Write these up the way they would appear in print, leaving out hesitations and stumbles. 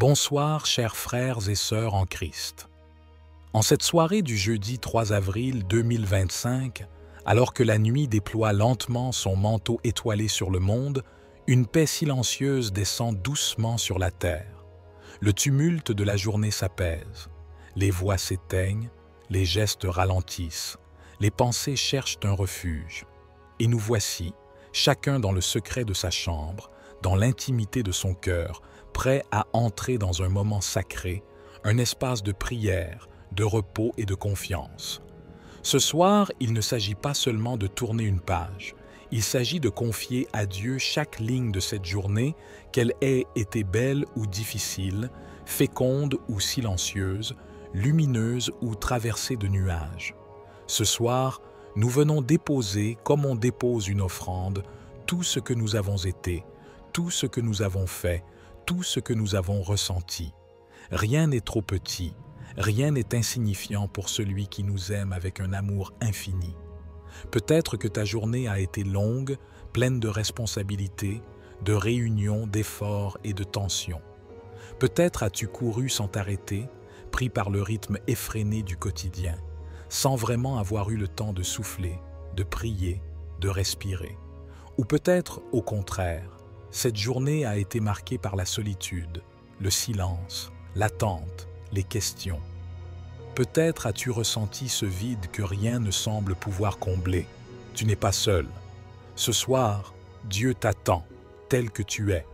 Bonsoir, chers frères et sœurs en Christ. En cette soirée du jeudi 3 avril 2025, alors que la nuit déploie lentement son manteau étoilé sur le monde, une paix silencieuse descend doucement sur la terre. Le tumulte de la journée s'apaise. Les voix s'éteignent, les gestes ralentissent, les pensées cherchent un refuge. Et nous voici, chacun dans le secret de sa chambre, dans l'intimité de son cœur, prêt à entrer dans un moment sacré, un espace de prière, de repos et de confiance. Ce soir, il ne s'agit pas seulement de tourner une page, il s'agit de confier à Dieu chaque ligne de cette journée, qu'elle ait été belle ou difficile, féconde ou silencieuse, lumineuse ou traversée de nuages. Ce soir, nous venons déposer, comme on dépose une offrande, tout ce que nous avons été, tout ce que nous avons fait, tout ce que nous avons ressenti. Rien n'est trop petit, rien n'est insignifiant pour celui qui nous aime avec un amour infini. Peut-être que ta journée a été longue, pleine de responsabilités, de réunions, d'efforts et de tensions. Peut-être as-tu couru sans t'arrêter, pris par le rythme effréné du quotidien, sans vraiment avoir eu le temps de souffler, de prier, de respirer. Ou peut-être, au contraire, cette journée a été marquée par la solitude, le silence, l'attente, les questions. Peut-être as-tu ressenti ce vide que rien ne semble pouvoir combler. Tu n'es pas seul. Ce soir, Dieu t'attend, tel que tu es.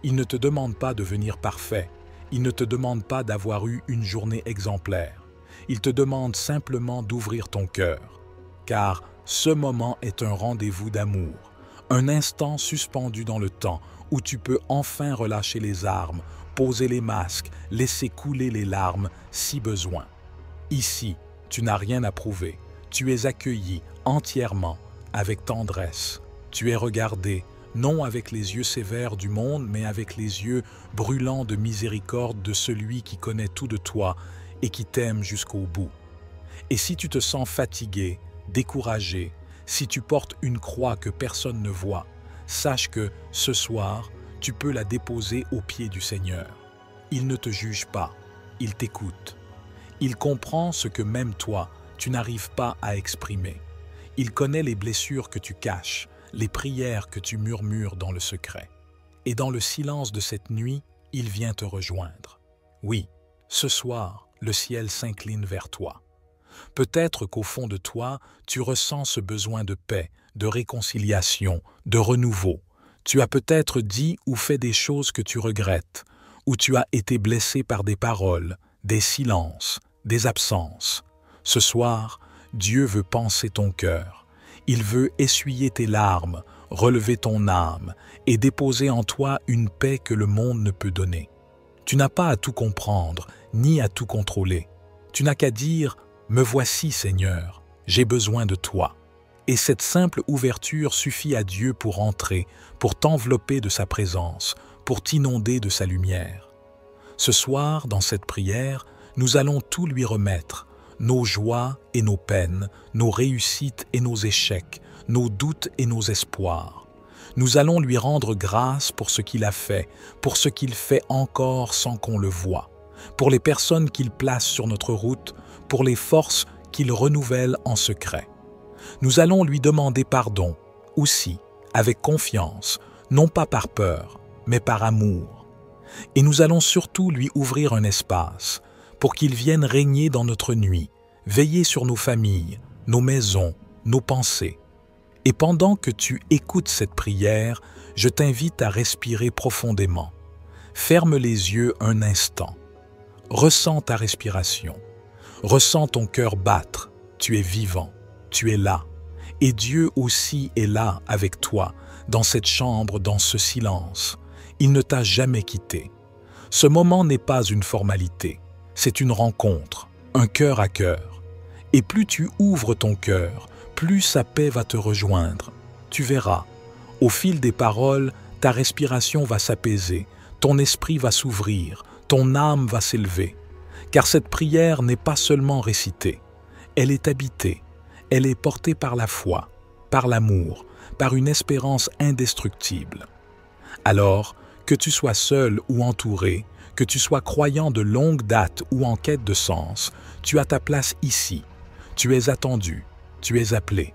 Il ne te demande pas de devenir parfait. Il ne te demande pas d'avoir eu une journée exemplaire. Il te demande simplement d'ouvrir ton cœur. Car ce moment est un rendez-vous d'amour. Un instant suspendu dans le temps où tu peux enfin relâcher les armes, poser les masques, laisser couler les larmes si besoin. Ici, tu n'as rien à prouver. Tu es accueilli entièrement, avec tendresse. Tu es regardé, non avec les yeux sévères du monde, mais avec les yeux brûlants de miséricorde de celui qui connaît tout de toi et qui t'aime jusqu'au bout. Et si tu te sens fatigué, découragé, si tu portes une croix que personne ne voit, sache que, ce soir, tu peux la déposer aux pieds du Seigneur. Il ne te juge pas, il t'écoute. Il comprend ce que même toi, tu n'arrives pas à exprimer. Il connaît les blessures que tu caches, les prières que tu murmures dans le secret. Et dans le silence de cette nuit, il vient te rejoindre. Oui, ce soir, le ciel s'incline vers toi. Peut-être qu'au fond de toi, tu ressens ce besoin de paix, de réconciliation, de renouveau. Tu as peut-être dit ou fait des choses que tu regrettes, ou tu as été blessé par des paroles, des silences, des absences. Ce soir, Dieu veut panser ton cœur. Il veut essuyer tes larmes, relever ton âme et déposer en toi une paix que le monde ne peut donner. Tu n'as pas à tout comprendre, ni à tout contrôler. Tu n'as qu'à dire « Me voici, Seigneur, j'ai besoin de toi ». Et cette simple ouverture suffit à Dieu pour entrer, pour t'envelopper de sa présence, pour t'inonder de sa lumière. Ce soir, dans cette prière, nous allons tout lui remettre, nos joies et nos peines, nos réussites et nos échecs, nos doutes et nos espoirs. Nous allons lui rendre grâce pour ce qu'il a fait, pour ce qu'il fait encore sans qu'on le voie, pour les personnes qu'il place sur notre route, pour les forces qu'il renouvelle en secret. Nous allons lui demander pardon, aussi, avec confiance, non pas par peur, mais par amour. Et nous allons surtout lui ouvrir un espace pour qu'il vienne régner dans notre nuit, veiller sur nos familles, nos maisons, nos pensées. Et pendant que tu écoutes cette prière, je t'invite à respirer profondément. Ferme les yeux un instant. Ressens ta respiration. Ressens ton cœur battre. Tu es vivant. Tu es là. Et Dieu aussi est là avec toi, dans cette chambre, dans ce silence. Il ne t'a jamais quitté. Ce moment n'est pas une formalité. C'est une rencontre, un cœur à cœur. Et plus tu ouvres ton cœur, plus sa paix va te rejoindre. Tu verras, au fil des paroles, ta respiration va s'apaiser, ton esprit va s'ouvrir, ton âme va s'élever. Car cette prière n'est pas seulement récitée, elle est habitée, elle est portée par la foi, par l'amour, par une espérance indestructible. Alors, que tu sois seul ou entouré, Que tu sois croyant de longue date ou en quête de sens, tu as ta place ici. Tu es attendu, tu es appelé.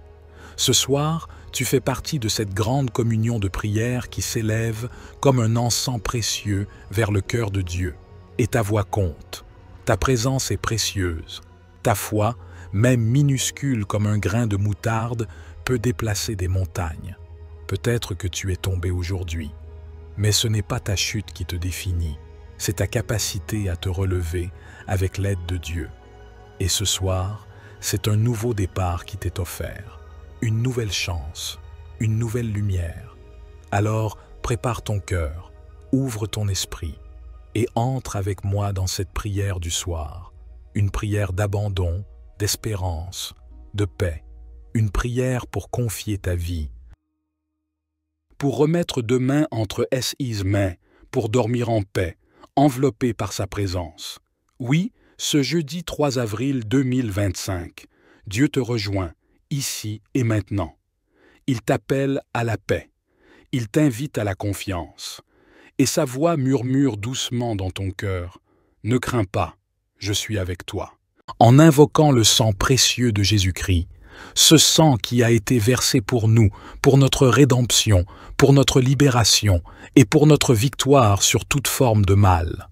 Ce soir, tu fais partie de cette grande communion de prière qui s'élève comme un encens précieux vers le cœur de Dieu. Et ta voix compte. Ta présence est précieuse. Ta foi, même minuscule comme un grain de moutarde, peut déplacer des montagnes. Peut-être que tu es tombé aujourd'hui, mais ce n'est pas ta chute qui te définit, c'est ta capacité à te relever avec l'aide de Dieu. Et ce soir, c'est un nouveau départ qui t'est offert, une nouvelle chance, une nouvelle lumière. Alors, prépare ton cœur, ouvre ton esprit et entre avec moi dans cette prière du soir, une prière d'abandon, d'espérance, de paix, une prière pour confier ta vie, pour remettre demain entre ses mains, pour dormir en paix, enveloppé par sa présence. Oui, ce jeudi 3 avril 2025, Dieu te rejoint, ici et maintenant. Il t'appelle à la paix, il t'invite à la confiance, et sa voix murmure doucement dans ton cœur, « Ne crains pas, je suis avec toi ». En invoquant le sang précieux de Jésus-Christ, ce sang qui a été versé pour nous, pour notre rédemption, pour notre libération et pour notre victoire sur toute forme de mal.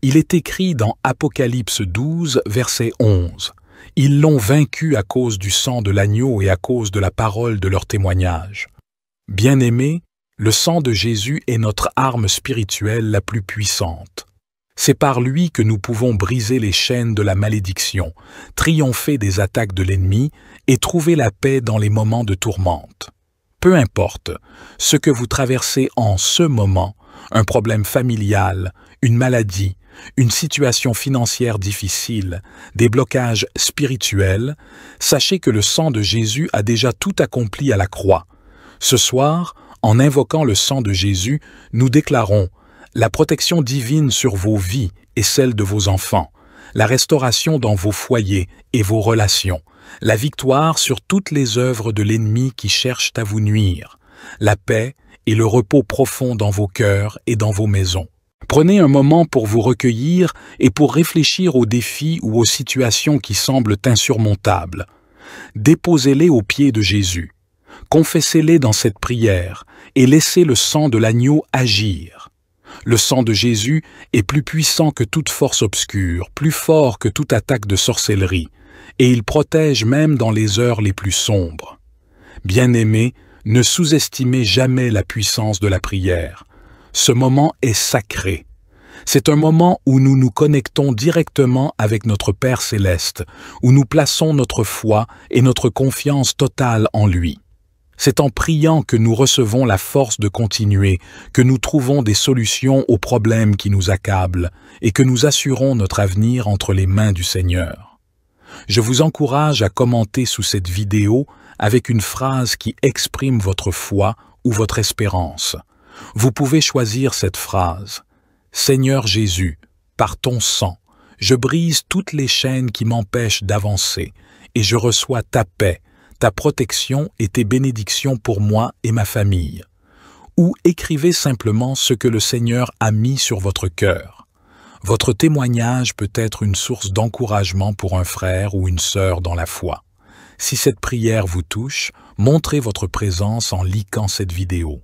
Il est écrit dans Apocalypse 12, verset 11. Ils l'ont vaincu à cause du sang de l'agneau et à cause de la parole de leur témoignage. Bien-aimés, le sang de Jésus est notre arme spirituelle la plus puissante. C'est par lui que nous pouvons briser les chaînes de la malédiction, triompher des attaques de l'ennemi et trouver la paix dans les moments de tourmente. Peu importe ce que vous traversez en ce moment, un problème familial, une maladie, une situation financière difficile, des blocages spirituels, sachez que le sang de Jésus a déjà tout accompli à la croix. Ce soir, en invoquant le sang de Jésus, nous déclarons la protection divine sur vos vies et celle de vos enfants, la restauration dans vos foyers et vos relations, la victoire sur toutes les œuvres de l'ennemi qui cherchent à vous nuire, la paix et le repos profond dans vos cœurs et dans vos maisons. Prenez un moment pour vous recueillir et pour réfléchir aux défis ou aux situations qui semblent insurmontables. Déposez-les aux pieds de Jésus. Confessez-les dans cette prière et laissez le sang de l'agneau agir. Le sang de Jésus est plus puissant que toute force obscure, plus fort que toute attaque de sorcellerie, et il protège même dans les heures les plus sombres. Bien-aimés, ne sous-estimez jamais la puissance de la prière. Ce moment est sacré. C'est un moment où nous nous connectons directement avec notre Père céleste, où nous plaçons notre foi et notre confiance totale en lui. C'est en priant que nous recevons la force de continuer, que nous trouvons des solutions aux problèmes qui nous accablent et que nous assurons notre avenir entre les mains du Seigneur. Je vous encourage à commenter sous cette vidéo avec une phrase qui exprime votre foi ou votre espérance. Vous pouvez choisir cette phrase. « Seigneur Jésus, par ton sang, je brise toutes les chaînes qui m'empêchent d'avancer et je reçois ta paix, ta protection et tes bénédictions pour moi et ma famille. » Ou écrivez simplement ce que le Seigneur a mis sur votre cœur. Votre témoignage peut être une source d'encouragement pour un frère ou une sœur dans la foi. Si cette prière vous touche, montrez votre présence en likant cette vidéo.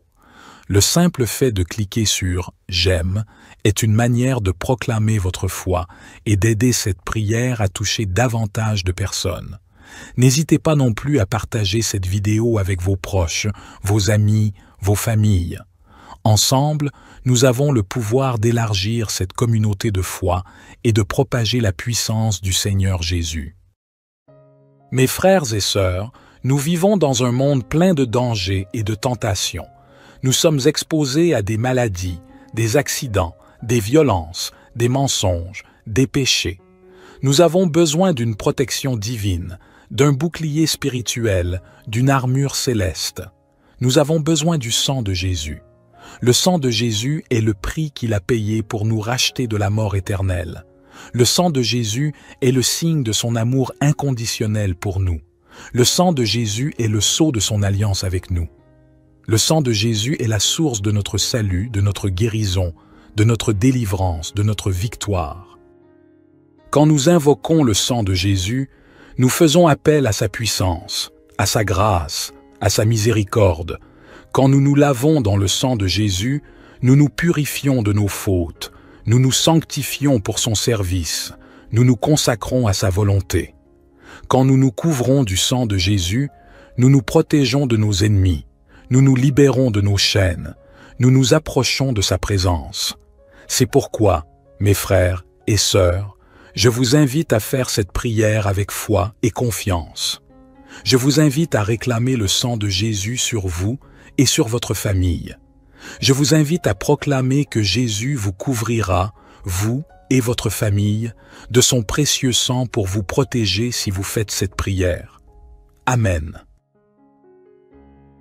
Le simple fait de cliquer sur « J'aime » est une manière de proclamer votre foi et d'aider cette prière à toucher davantage de personnes. N'hésitez pas non plus à partager cette vidéo avec vos proches, vos amis, vos familles. Ensemble, nous avons le pouvoir d'élargir cette communauté de foi et de propager la puissance du Seigneur Jésus. Mes frères et sœurs, nous vivons dans un monde plein de dangers et de tentations. Nous sommes exposés à des maladies, des accidents, des violences, des mensonges, des péchés. Nous avons besoin d'une protection divine, d'un bouclier spirituel, d'une armure céleste. Nous avons besoin du sang de Jésus. Le sang de Jésus est le prix qu'il a payé pour nous racheter de la mort éternelle. Le sang de Jésus est le signe de son amour inconditionnel pour nous. Le sang de Jésus est le sceau de son alliance avec nous. Le sang de Jésus est la source de notre salut, de notre guérison, de notre délivrance, de notre victoire. Quand nous invoquons le sang de Jésus, nous faisons appel à sa puissance, à sa grâce, à sa miséricorde. Quand nous nous lavons dans le sang de Jésus, nous nous purifions de nos fautes, nous nous sanctifions pour son service, nous nous consacrons à sa volonté. Quand nous nous couvrons du sang de Jésus, nous nous protégeons de nos ennemis, nous nous libérons de nos chaînes, nous nous approchons de sa présence. C'est pourquoi, mes frères et sœurs, je vous invite à faire cette prière avec foi et confiance. Je vous invite à réclamer le sang de Jésus sur vous et sur votre famille. Je vous invite à proclamer que Jésus vous couvrira, vous et votre famille, de son précieux sang pour vous protéger si vous faites cette prière. Amen.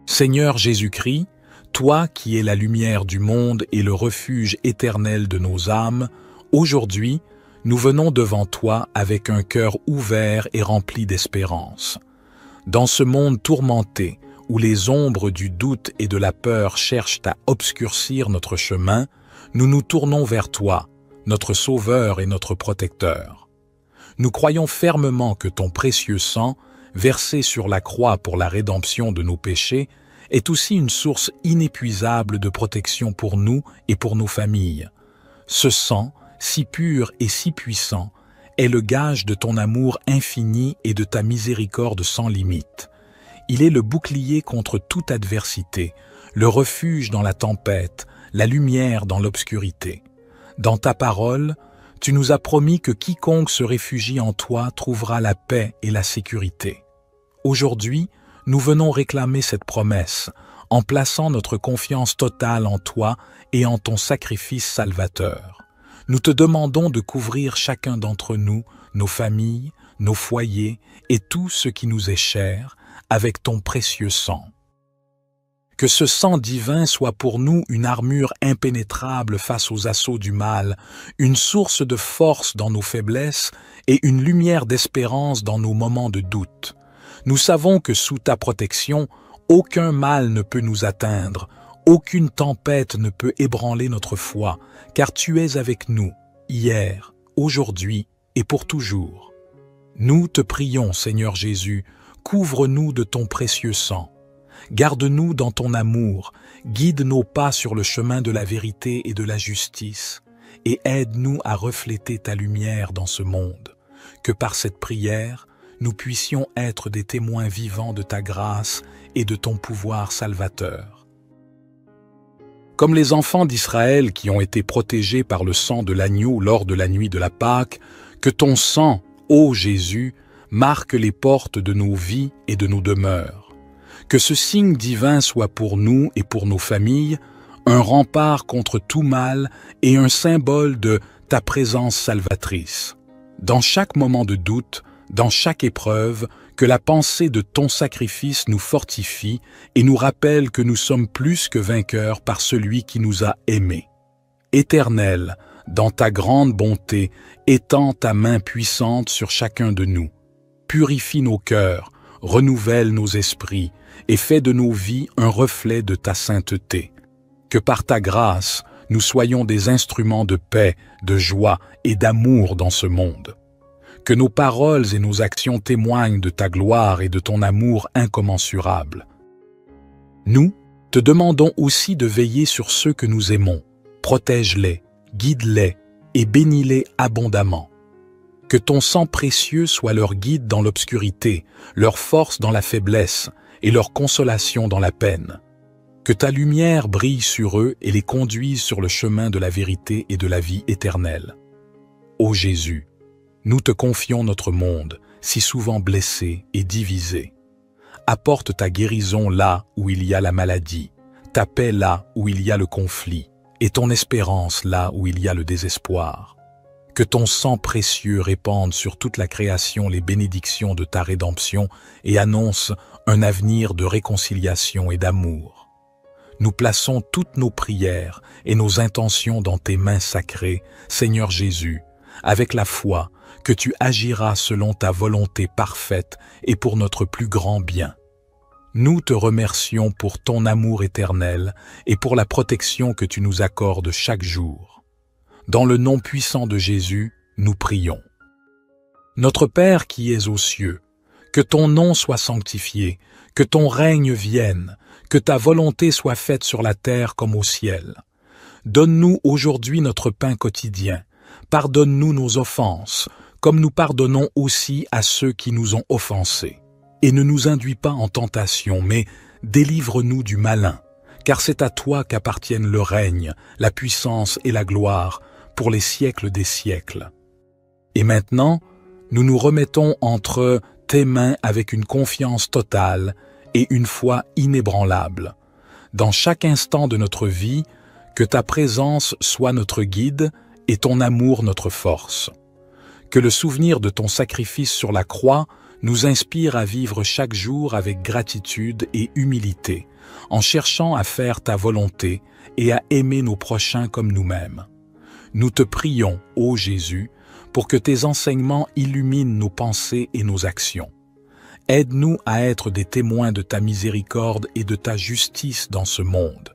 Seigneur Jésus-Christ, toi qui es la lumière du monde et le refuge éternel de nos âmes, aujourd'hui, nous venons devant toi avec un cœur ouvert et rempli d'espérance. Dans ce monde tourmenté, où les ombres du doute et de la peur cherchent à obscurcir notre chemin, nous nous tournons vers toi, notre Sauveur et notre Protecteur. Nous croyons fermement que ton précieux sang, versé sur la croix pour la rédemption de nos péchés, est aussi une source inépuisable de protection pour nous et pour nos familles. Ce sang, si pur et si puissant, est le gage de ton amour infini et de ta miséricorde sans limite. Il est le bouclier contre toute adversité, le refuge dans la tempête, la lumière dans l'obscurité. Dans ta parole, tu nous as promis que quiconque se réfugie en toi trouvera la paix et la sécurité. Aujourd'hui, nous venons réclamer cette promesse en plaçant notre confiance totale en toi et en ton sacrifice salvateur. Nous te demandons de couvrir chacun d'entre nous, nos familles, nos foyers et tout ce qui nous est cher avec ton précieux sang. Que ce sang divin soit pour nous une armure impénétrable face aux assauts du mal, une source de force dans nos faiblesses et une lumière d'espérance dans nos moments de doute. Nous savons que sous ta protection, aucun mal ne peut nous atteindre, aucune tempête ne peut ébranler notre foi, car tu es avec nous, hier, aujourd'hui et pour toujours. Nous te prions, Seigneur Jésus, couvre-nous de ton précieux sang. Garde-nous dans ton amour, guide nos pas sur le chemin de la vérité et de la justice, et aide-nous à refléter ta lumière dans ce monde. Que par cette prière, nous puissions être des témoins vivants de ta grâce et de ton pouvoir salvateur. Comme les enfants d'Israël qui ont été protégés par le sang de l'agneau lors de la nuit de la Pâque, que ton sang, ô Jésus, marque les portes de nos vies et de nos demeures. Que ce signe divin soit pour nous et pour nos familles un rempart contre tout mal et un symbole de ta présence salvatrice. Dans chaque moment de doute, dans chaque épreuve, que la pensée de ton sacrifice nous fortifie et nous rappelle que nous sommes plus que vainqueurs par celui qui nous a aimés. Éternel, dans ta grande bonté, étends ta main puissante sur chacun de nous. Purifie nos cœurs, renouvelle nos esprits et fais de nos vies un reflet de ta sainteté. Que par ta grâce, nous soyons des instruments de paix, de joie et d'amour dans ce monde. Que nos paroles et nos actions témoignent de ta gloire et de ton amour incommensurable. Nous te demandons aussi de veiller sur ceux que nous aimons. Protège-les, guide-les et bénis-les abondamment. Que ton sang précieux soit leur guide dans l'obscurité, leur force dans la faiblesse et leur consolation dans la peine. Que ta lumière brille sur eux et les conduise sur le chemin de la vérité et de la vie éternelle. Ô Jésus, nous te confions notre monde, si souvent blessé et divisé. Apporte ta guérison là où il y a la maladie, ta paix là où il y a le conflit, et ton espérance là où il y a le désespoir. Que ton sang précieux répande sur toute la création les bénédictions de ta rédemption et annonce un avenir de réconciliation et d'amour. Nous plaçons toutes nos prières et nos intentions dans tes mains sacrées, Seigneur Jésus, avec la foi que tu agiras selon ta volonté parfaite et pour notre plus grand bien. Nous te remercions pour ton amour éternel et pour la protection que tu nous accordes chaque jour. Dans le nom puissant de Jésus, nous prions. Notre Père qui es aux cieux, que ton nom soit sanctifié, que ton règne vienne, que ta volonté soit faite sur la terre comme au ciel. Donne-nous aujourd'hui notre pain quotidien. Pardonne-nous nos offenses, comme nous pardonnons aussi à ceux qui nous ont offensés. Et ne nous induis pas en tentation, mais délivre-nous du malin, car c'est à toi qu'appartiennent le règne, la puissance et la gloire, pour les siècles des siècles. Et maintenant, nous nous remettons entre tes mains avec une confiance totale et une foi inébranlable. Dans chaque instant de notre vie, que ta présence soit notre guide et ton amour notre force. Que le souvenir de ton sacrifice sur la croix nous inspire à vivre chaque jour avec gratitude et humilité, en cherchant à faire ta volonté et à aimer nos prochains comme nous-mêmes. Nous te prions, ô Jésus, pour que tes enseignements illuminent nos pensées et nos actions. Aide-nous à être des témoins de ta miséricorde et de ta justice dans ce monde.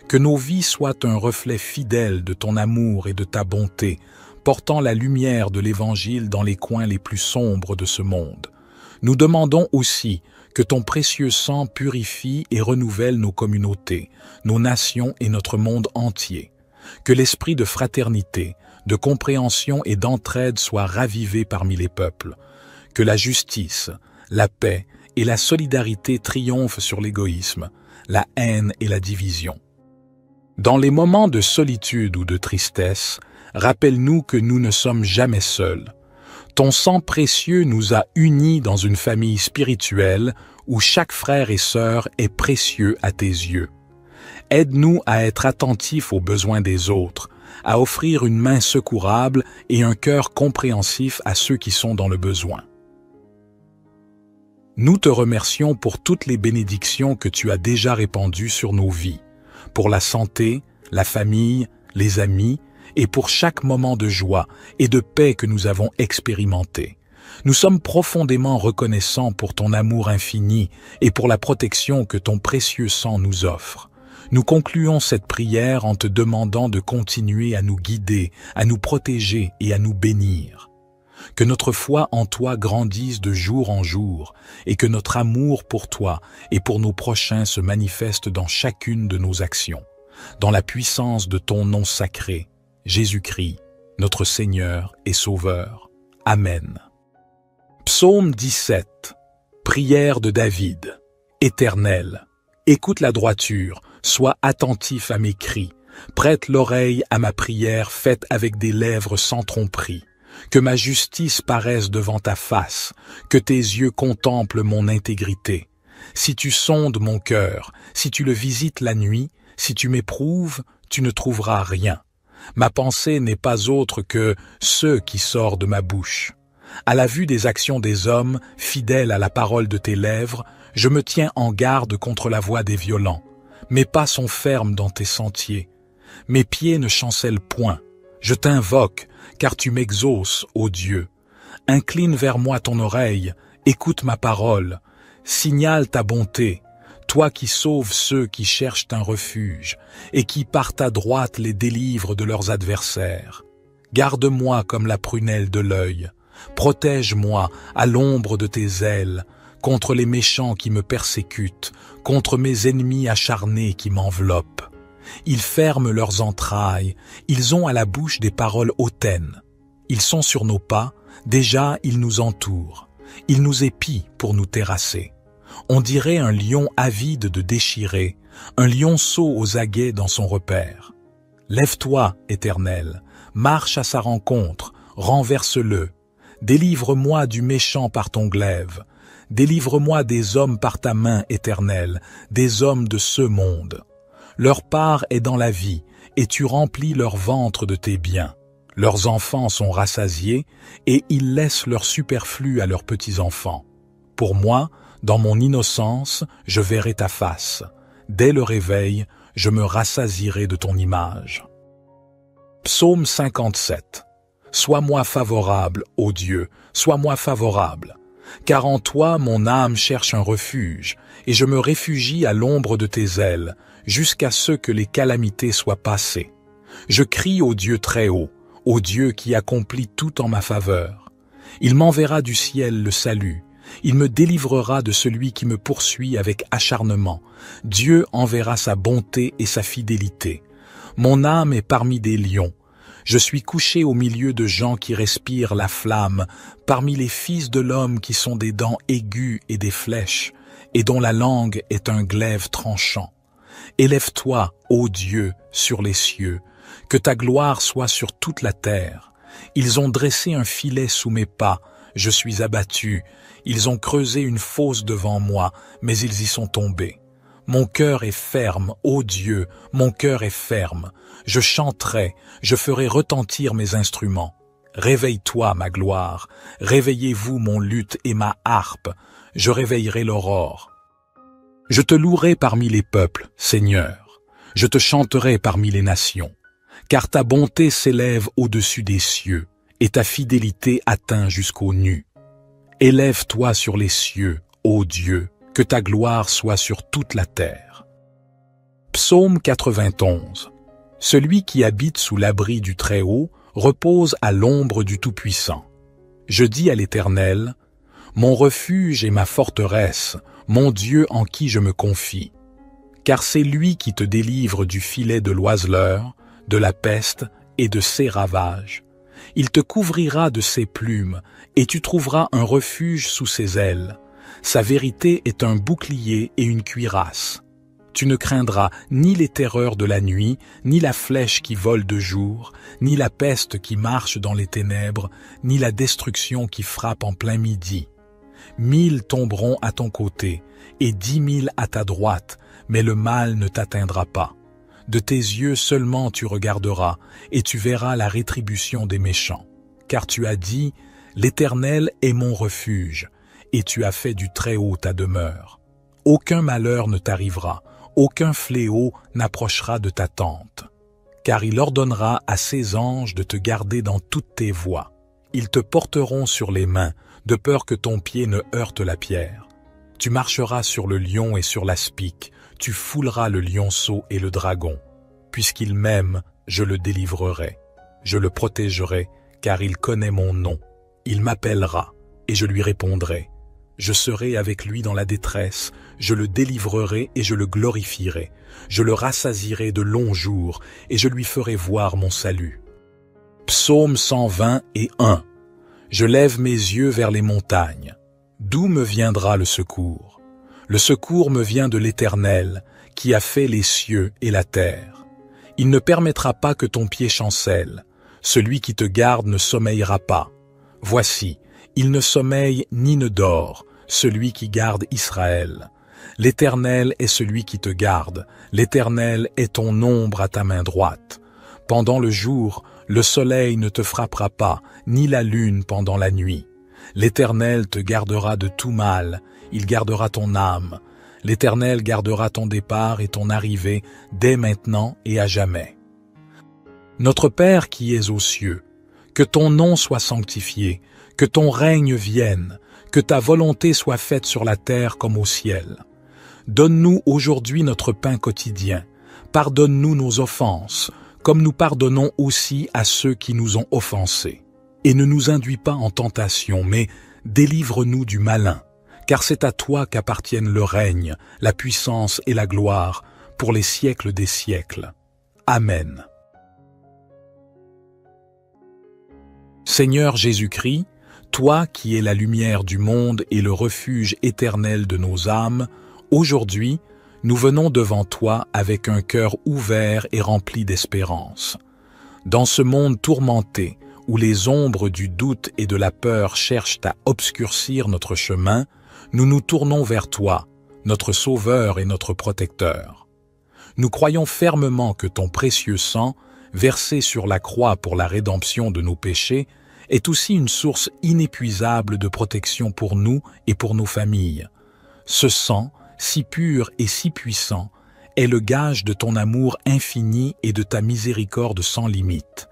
Que nos vies soient un reflet fidèle de ton amour et de ta bonté, portant la lumière de l'Évangile dans les coins les plus sombres de ce monde. Nous demandons aussi que ton précieux sang purifie et renouvelle nos communautés, nos nations et notre monde entier. Que l'esprit de fraternité, de compréhension et d'entraide soit ravivé parmi les peuples. Que la justice, la paix et la solidarité triomphent sur l'égoïsme, la haine et la division. Dans les moments de solitude ou de tristesse, rappelle-nous que nous ne sommes jamais seuls. Ton sang précieux nous a unis dans une famille spirituelle où chaque frère et sœur est précieux à tes yeux. Aide-nous à être attentifs aux besoins des autres, à offrir une main secourable et un cœur compréhensif à ceux qui sont dans le besoin. Nous te remercions pour toutes les bénédictions que tu as déjà répandues sur nos vies, pour la santé, la famille, les amis, et pour chaque moment de joie et de paix que nous avons expérimenté. Nous sommes profondément reconnaissants pour ton amour infini et pour la protection que ton précieux sang nous offre. Nous concluons cette prière en te demandant de continuer à nous guider, à nous protéger et à nous bénir. Que notre foi en toi grandisse de jour en jour et que notre amour pour toi et pour nos prochains se manifeste dans chacune de nos actions. Dans la puissance de ton nom sacré, Jésus-Christ, notre Seigneur et Sauveur. Amen. Psaume 17. Prière de David. Éternel, écoute la droiture, sois attentif à mes cris, prête l'oreille à ma prière faite avec des lèvres sans tromperie. Que ma justice paraisse devant ta face, que tes yeux contemplent mon intégrité. Si tu sondes mon cœur, si tu le visites la nuit, si tu m'éprouves, tu ne trouveras rien. Ma pensée n'est pas autre que ce qui sort de ma bouche. À la vue des actions des hommes, fidèles à la parole de tes lèvres, je me tiens en garde contre la voix des violents. Mes pas sont fermes dans tes sentiers. Mes pieds ne chancellent point. Je t'invoque, car tu m'exauces, ô Dieu. Incline vers moi ton oreille, écoute ma parole, signale ta bonté, toi qui sauves ceux qui cherchent un refuge, et qui par ta droite les délivres de leurs adversaires. Garde-moi comme la prunelle de l'œil, protège-moi à l'ombre de tes ailes, contre les méchants qui me persécutent, contre mes ennemis acharnés qui m'enveloppent. Ils ferment leurs entrailles, ils ont à la bouche des paroles hautaines. Ils sont sur nos pas, déjà ils nous entourent. Ils nous épient pour nous terrasser. On dirait un lion avide de déchirer, un lionceau aux aguets dans son repère. Lève-toi, Éternel, marche à sa rencontre, renverse-le. Délivre-moi du méchant par ton glaive. Délivre-moi des hommes par ta main, Éternelle, des hommes de ce monde. Leur part est dans la vie, et tu remplis leur ventre de tes biens. Leurs enfants sont rassasiés, et ils laissent leur superflu à leurs petits-enfants. Pour moi, dans mon innocence, je verrai ta face. Dès le réveil, je me rassasierai de ton image. Psaume 57. Sois-moi favorable, ô Dieu, sois-moi favorable. Car en toi mon âme cherche un refuge, et je me réfugie à l'ombre de tes ailes, jusqu'à ce que les calamités soient passées. Je crie au Dieu très haut, au Dieu qui accomplit tout en ma faveur. Il m'enverra du ciel le salut. Il me délivrera de celui qui me poursuit avec acharnement. Dieu enverra sa bonté et sa fidélité. Mon âme est parmi des lions. Je suis couché au milieu de gens qui respirent la flamme, parmi les fils de l'homme qui sont des dents aiguës et des flèches, et dont la langue est un glaive tranchant. Élève-toi, ô Dieu, sur les cieux, que ta gloire soit sur toute la terre. Ils ont dressé un filet sous mes pas, je suis abattu. Ils ont creusé une fosse devant moi, mais ils y sont tombés. Mon cœur est ferme, ô Dieu, mon cœur est ferme. Je chanterai, je ferai retentir mes instruments. Réveille-toi, ma gloire, réveillez-vous mon luth et ma harpe, je réveillerai l'aurore. Je te louerai parmi les peuples, Seigneur, je te chanterai parmi les nations, car ta bonté s'élève au-dessus des cieux, et ta fidélité atteint jusqu'aux nues. Élève-toi sur les cieux, ô Dieu, que ta gloire soit sur toute la terre. Psaume 91. Celui qui habite sous l'abri du Très-Haut repose à l'ombre du Tout-Puissant. Je dis à l'Éternel, mon refuge et ma forteresse, mon Dieu en qui je me confie. Car c'est lui qui te délivre du filet de l'oiseleur, de la peste et de ses ravages. Il te couvrira de ses plumes, et tu trouveras un refuge sous ses ailes. Sa vérité est un bouclier et une cuirasse. Tu ne craindras ni les terreurs de la nuit, ni la flèche qui vole de jour, ni la peste qui marche dans les ténèbres, ni la destruction qui frappe en plein midi. 1000 tomberont à ton côté, et 10 000 à ta droite, mais le mal ne t'atteindra pas. De tes yeux seulement tu regarderas, et tu verras la rétribution des méchants. Car tu as dit, l'Éternel est mon refuge, et tu as fait du Très-Haut ta demeure. Aucun malheur ne t'arrivera, aucun fléau n'approchera de ta tente. Car il ordonnera à ses anges de te garder dans toutes tes voies. Ils te porteront sur les mains, de peur que ton pied ne heurte la pierre. Tu marcheras sur le lion et sur l'aspic, tu fouleras le lionceau et le dragon. Puisqu'il m'aime, je le délivrerai. Je le protégerai, car il connaît mon nom. Il m'appellera, et je lui répondrai. Je serai avec lui dans la détresse, je le délivrerai et je le glorifierai. Je le rassasierai de longs jours, et je lui ferai voir mon salut. Psaume 121. Je lève mes yeux vers les montagnes. D'où me viendra le secours? Le secours me vient de l'Éternel, qui a fait les cieux et la terre. Il ne permettra pas que ton pied chancelle. Celui qui te garde ne sommeillera pas. Voici, il ne sommeille ni ne dort, celui qui garde Israël. L'Éternel est celui qui te garde. L'Éternel est ton ombre à ta main droite. Pendant le jour, le soleil ne te frappera pas, ni la lune pendant la nuit. L'Éternel te gardera de tout mal, il gardera ton âme. L'Éternel gardera ton départ et ton arrivée dès maintenant et à jamais. Notre Père qui es aux cieux, que ton nom soit sanctifié, que ton règne vienne, que ta volonté soit faite sur la terre comme au ciel. Donne-nous aujourd'hui notre pain quotidien. Pardonne-nous nos offenses, comme nous pardonnons aussi à ceux qui nous ont offensés. Et ne nous induis pas en tentation, mais délivre-nous du malin, car c'est à toi qu'appartiennent le règne, la puissance et la gloire, pour les siècles des siècles. Amen. Seigneur Jésus-Christ, toi qui es la lumière du monde et le refuge éternel de nos âmes, aujourd'hui, nous venons devant toi avec un cœur ouvert et rempli d'espérance. Dans ce monde tourmenté, où les ombres du doute et de la peur cherchent à obscurcir notre chemin, nous nous tournons vers toi, notre Sauveur et notre Protecteur. Nous croyons fermement que ton précieux sang, versé sur la croix pour la rédemption de nos péchés, est aussi une source inépuisable de protection pour nous et pour nos familles. Ce sang, si pur et si puissant, est le gage de ton amour infini et de ta miséricorde sans limite.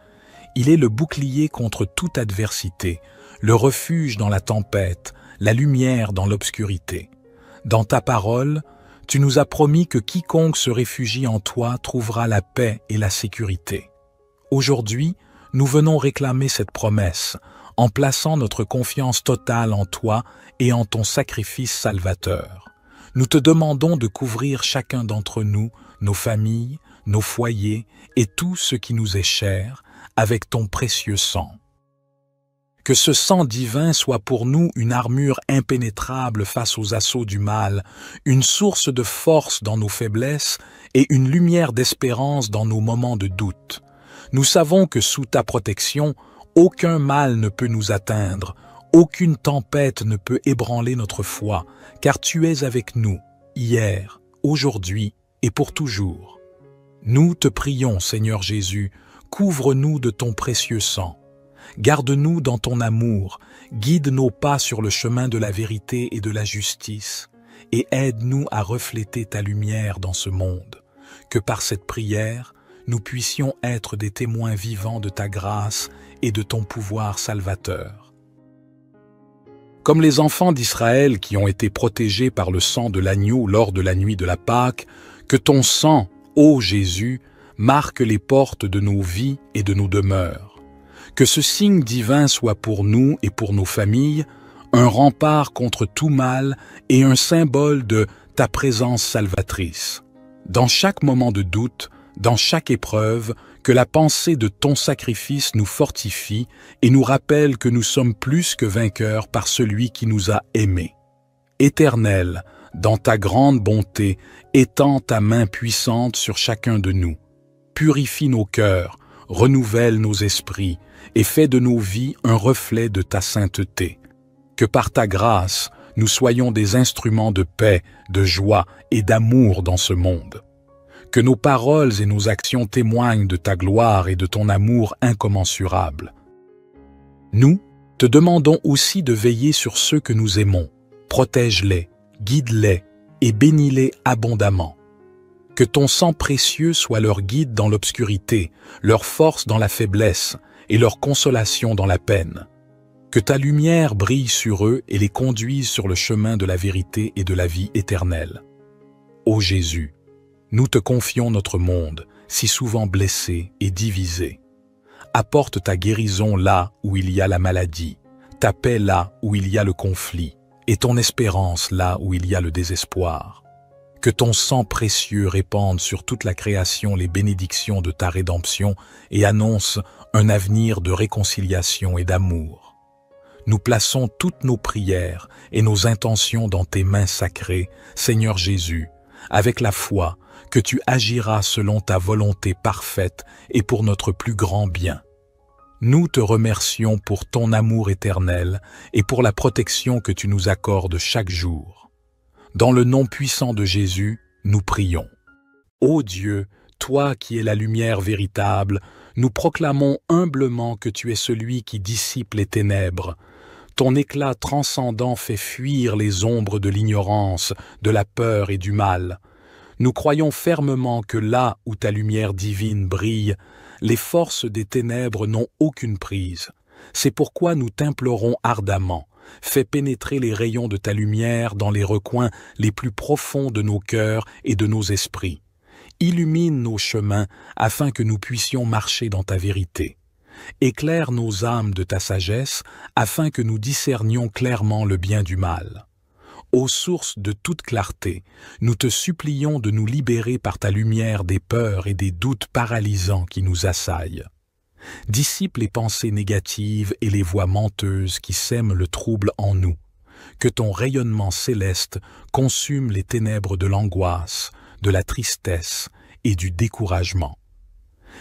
Il est le bouclier contre toute adversité, le refuge dans la tempête, la lumière dans l'obscurité. Dans ta parole, tu nous as promis que quiconque se réfugie en toi trouvera la paix et la sécurité. Aujourd'hui, nous venons réclamer cette promesse en plaçant notre confiance totale en toi et en ton sacrifice salvateur. Nous te demandons de couvrir chacun d'entre nous, nos familles, nos foyers et tout ce qui nous est cher avec ton précieux sang. Que ce sang divin soit pour nous une armure impénétrable face aux assauts du mal, une source de force dans nos faiblesses et une lumière d'espérance dans nos moments de doute. Nous savons que sous ta protection, aucun mal ne peut nous atteindre, aucune tempête ne peut ébranler notre foi, car tu es avec nous, hier, aujourd'hui et pour toujours. Nous te prions, Seigneur Jésus, couvre-nous de ton précieux sang. Garde-nous dans ton amour, guide nos pas sur le chemin de la vérité et de la justice, et aide-nous à refléter ta lumière dans ce monde. Que par cette prière, nous puissions être des témoins vivants de ta grâce et de ton pouvoir salvateur. Comme les enfants d'Israël qui ont été protégés par le sang de l'agneau lors de la nuit de la Pâque, que ton sang, ô Jésus, marque les portes de nos vies et de nos demeures. Que ce signe divin soit pour nous et pour nos familles un rempart contre tout mal et un symbole de ta présence salvatrice. Dans chaque moment de doute, dans chaque épreuve, que la pensée de ton sacrifice nous fortifie et nous rappelle que nous sommes plus que vainqueurs par celui qui nous a aimés. Éternel, dans ta grande bonté, étends ta main puissante sur chacun de nous. Purifie nos cœurs, renouvelle nos esprits et fais de nos vies un reflet de ta sainteté. Que par ta grâce, nous soyons des instruments de paix, de joie et d'amour dans ce monde. Que nos paroles et nos actions témoignent de ta gloire et de ton amour incommensurable. Nous te demandons aussi de veiller sur ceux que nous aimons. Protège-les, guide-les et bénis-les abondamment. Que ton sang précieux soit leur guide dans l'obscurité, leur force dans la faiblesse et leur consolation dans la peine. Que ta lumière brille sur eux et les conduise sur le chemin de la vérité et de la vie éternelle. Ô Jésus, nous te confions notre monde, si souvent blessé et divisé. Apporte ta guérison là où il y a la maladie, ta paix là où il y a le conflit, et ton espérance là où il y a le désespoir. Que ton sang précieux répande sur toute la création les bénédictions de ta rédemption et annonce un avenir de réconciliation et d'amour. Nous plaçons toutes nos prières et nos intentions dans tes mains sacrées, Seigneur Jésus, avec la foi que tu agiras selon ta volonté parfaite et pour notre plus grand bien. Nous te remercions pour ton amour éternel et pour la protection que tu nous accordes chaque jour. Dans le nom puissant de Jésus, nous prions. Ô Dieu, toi qui es la lumière véritable, nous proclamons humblement que tu es celui qui dissipe les ténèbres. Ton éclat transcendant fait fuir les ombres de l'ignorance, de la peur et du mal. Nous croyons fermement que là où ta lumière divine brille, les forces des ténèbres n'ont aucune prise. C'est pourquoi nous t'implorons ardemment. Fais pénétrer les rayons de ta lumière dans les recoins les plus profonds de nos cœurs et de nos esprits. Illumine nos chemins afin que nous puissions marcher dans ta vérité. Éclaire nos âmes de ta sagesse afin que nous discernions clairement le bien du mal. Ô source de toute clarté, nous te supplions de nous libérer par ta lumière des peurs et des doutes paralysants qui nous assaillent. Dissipe les pensées négatives et les voix menteuses qui sèment le trouble en nous. Que ton rayonnement céleste consume les ténèbres de l'angoisse, de la tristesse et du découragement.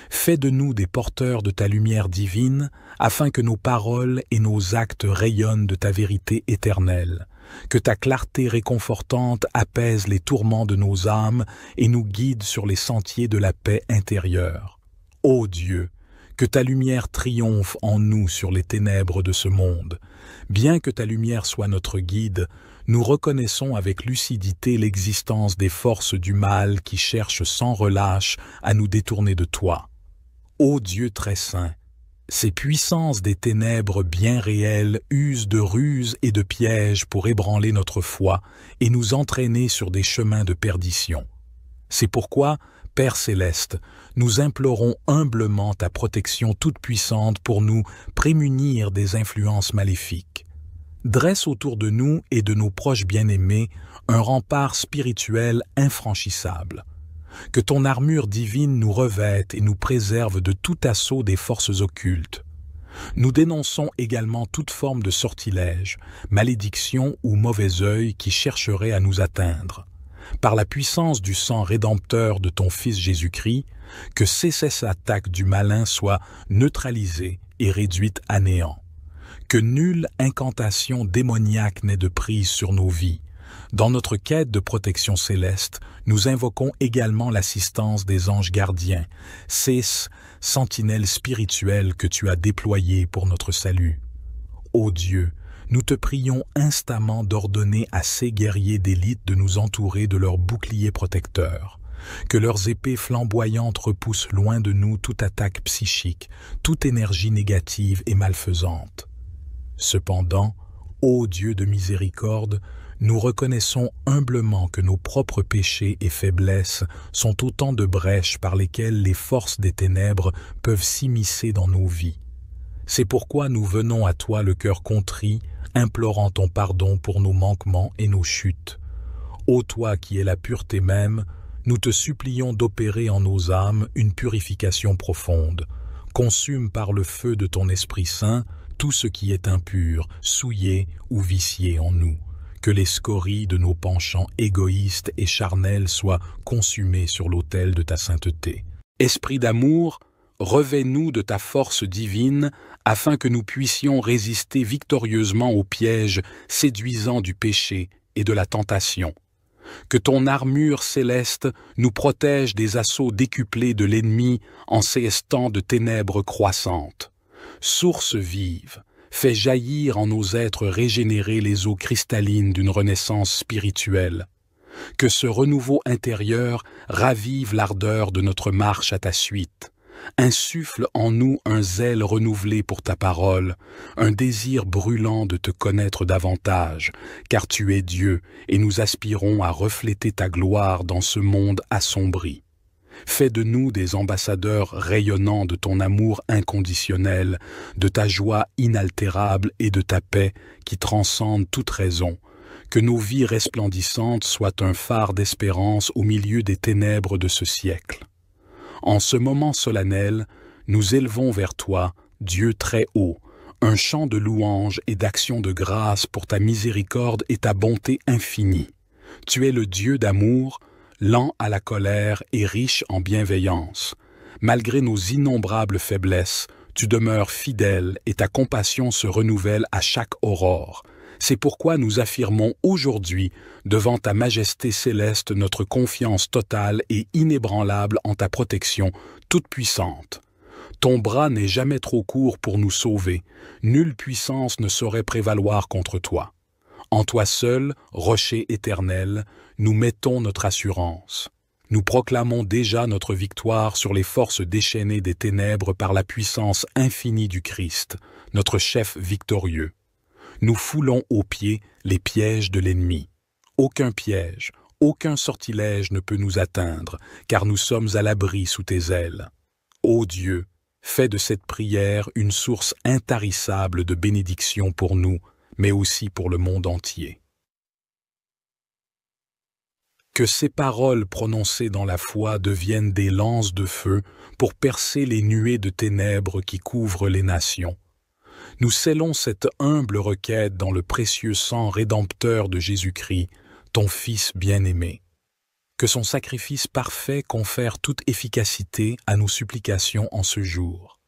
Fais de nous des porteurs de ta lumière divine, afin que nos paroles et nos actes rayonnent de ta vérité éternelle. Que ta clarté réconfortante apaise les tourments de nos âmes et nous guide sur les sentiers de la paix intérieure. Ô Dieu, que ta lumière triomphe en nous sur les ténèbres de ce monde. Bien que ta lumière soit notre guide, nous reconnaissons avec lucidité l'existence des forces du mal qui cherchent sans relâche à nous détourner de toi. Ô Dieu très saint, ces puissances des ténèbres bien réelles usent de ruses et de pièges pour ébranler notre foi et nous entraîner sur des chemins de perdition. C'est pourquoi, Père céleste, nous implorons humblement ta protection toute-puissante pour nous prémunir des influences maléfiques. Dresse autour de nous et de nos proches bien-aimés un rempart spirituel infranchissable. Que ton armure divine nous revête et nous préserve de tout assaut des forces occultes. Nous dénonçons également toute forme de sortilège, malédiction ou mauvais œil qui chercherait à nous atteindre. Par la puissance du sang rédempteur de ton Fils Jésus-Christ, que ces attaques du malin soient neutralisées et réduites à néant. Que nulle incantation démoniaque n'ait de prise sur nos vies. Dans notre quête de protection céleste, nous invoquons également l'assistance des anges gardiens, ces sentinelles spirituelles que tu as déployées pour notre salut. Ô Dieu, nous te prions instamment d'ordonner à ces guerriers d'élite de nous entourer de leurs boucliers protecteurs. Que leurs épées flamboyantes repoussent loin de nous toute attaque psychique, toute énergie négative et malfaisante. Cependant, ô Dieu de miséricorde, nous reconnaissons humblement que nos propres péchés et faiblesses sont autant de brèches par lesquelles les forces des ténèbres peuvent s'immiscer dans nos vies. C'est pourquoi nous venons à toi le cœur contrit, implorant ton pardon pour nos manquements et nos chutes. Ô toi qui es la pureté même, nous te supplions d'opérer en nos âmes une purification profonde. Consume par le feu de ton Esprit Saint tout ce qui est impur, souillé ou vicié en nous. Que les scories de nos penchants égoïstes et charnels soient consumées sur l'autel de ta sainteté. Esprit d'amour, revêt-nous de ta force divine afin que nous puissions résister victorieusement aux pièges séduisants du péché et de la tentation. Que ton armure céleste nous protège des assauts décuplés de l'ennemi en ces temps de ténèbres croissantes. Source vive, fais jaillir en nos êtres régénérés les eaux cristallines d'une renaissance spirituelle. Que ce renouveau intérieur ravive l'ardeur de notre marche à ta suite. Insuffle en nous un zèle renouvelé pour ta parole, un désir brûlant de te connaître davantage, car tu es Dieu et nous aspirons à refléter ta gloire dans ce monde assombri. Fais de nous des ambassadeurs rayonnants de ton amour inconditionnel, de ta joie inaltérable et de ta paix qui transcende toute raison. Que nos vies resplendissantes soient un phare d'espérance au milieu des ténèbres de ce siècle. En ce moment solennel, nous élevons vers toi, Dieu très haut, un chant de louange et d'action de grâce pour ta miséricorde et ta bonté infinie. Tu es le Dieu d'amour, lent à la colère et riche en bienveillance. Malgré nos innombrables faiblesses, tu demeures fidèle et ta compassion se renouvelle à chaque aurore. C'est pourquoi nous affirmons aujourd'hui, devant ta majesté céleste, notre confiance totale et inébranlable en ta protection toute puissante. Ton bras n'est jamais trop court pour nous sauver. Nulle puissance ne saurait prévaloir contre toi. En toi seul, rocher éternel, nous mettons notre assurance. Nous proclamons déjà notre victoire sur les forces déchaînées des ténèbres par la puissance infinie du Christ, notre chef victorieux. Nous foulons aux pieds les pièges de l'ennemi. Aucun piège, aucun sortilège ne peut nous atteindre, car nous sommes à l'abri sous tes ailes. Ô Dieu, fais de cette prière une source intarissable de bénédiction pour nous, mais aussi pour le monde entier. Que ces paroles prononcées dans la foi deviennent des lances de feu pour percer les nuées de ténèbres qui couvrent les nations. Nous scellons cette humble requête dans le précieux sang rédempteur de Jésus-Christ, ton Fils bien-aimé. Que son sacrifice parfait confère toute efficacité à nos supplications en ce jour.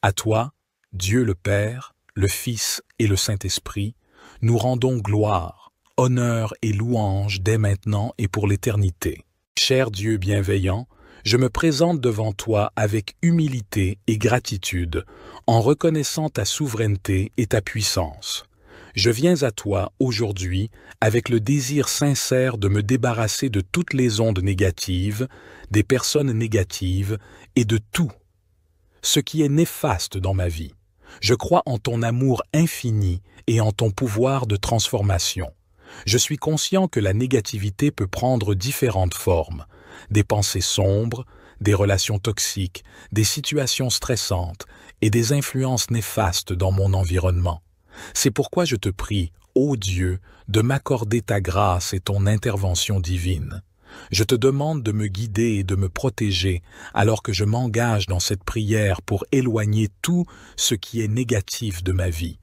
À toi, Dieu le Père, le Fils et le Saint-Esprit, nous rendons gloire, honneur et louange dès maintenant et pour l'éternité. Cher Dieu bienveillant, je me présente devant toi avec humilité et gratitude, en reconnaissant ta souveraineté et ta puissance. Je viens à toi aujourd'hui avec le désir sincère de me débarrasser de toutes les ondes négatives, des personnes négatives et de tout ce qui est néfaste dans ma vie. Je crois en ton amour infini et en ton pouvoir de transformation. Je suis conscient que la négativité peut prendre différentes formes, des pensées sombres, des relations toxiques, des situations stressantes et des influences néfastes dans mon environnement. C'est pourquoi je te prie, ô Dieu, de m'accorder ta grâce et ton intervention divine. Je te demande de me guider et de me protéger alors que je m'engage dans cette prière pour éloigner tout ce qui est négatif de ma vie.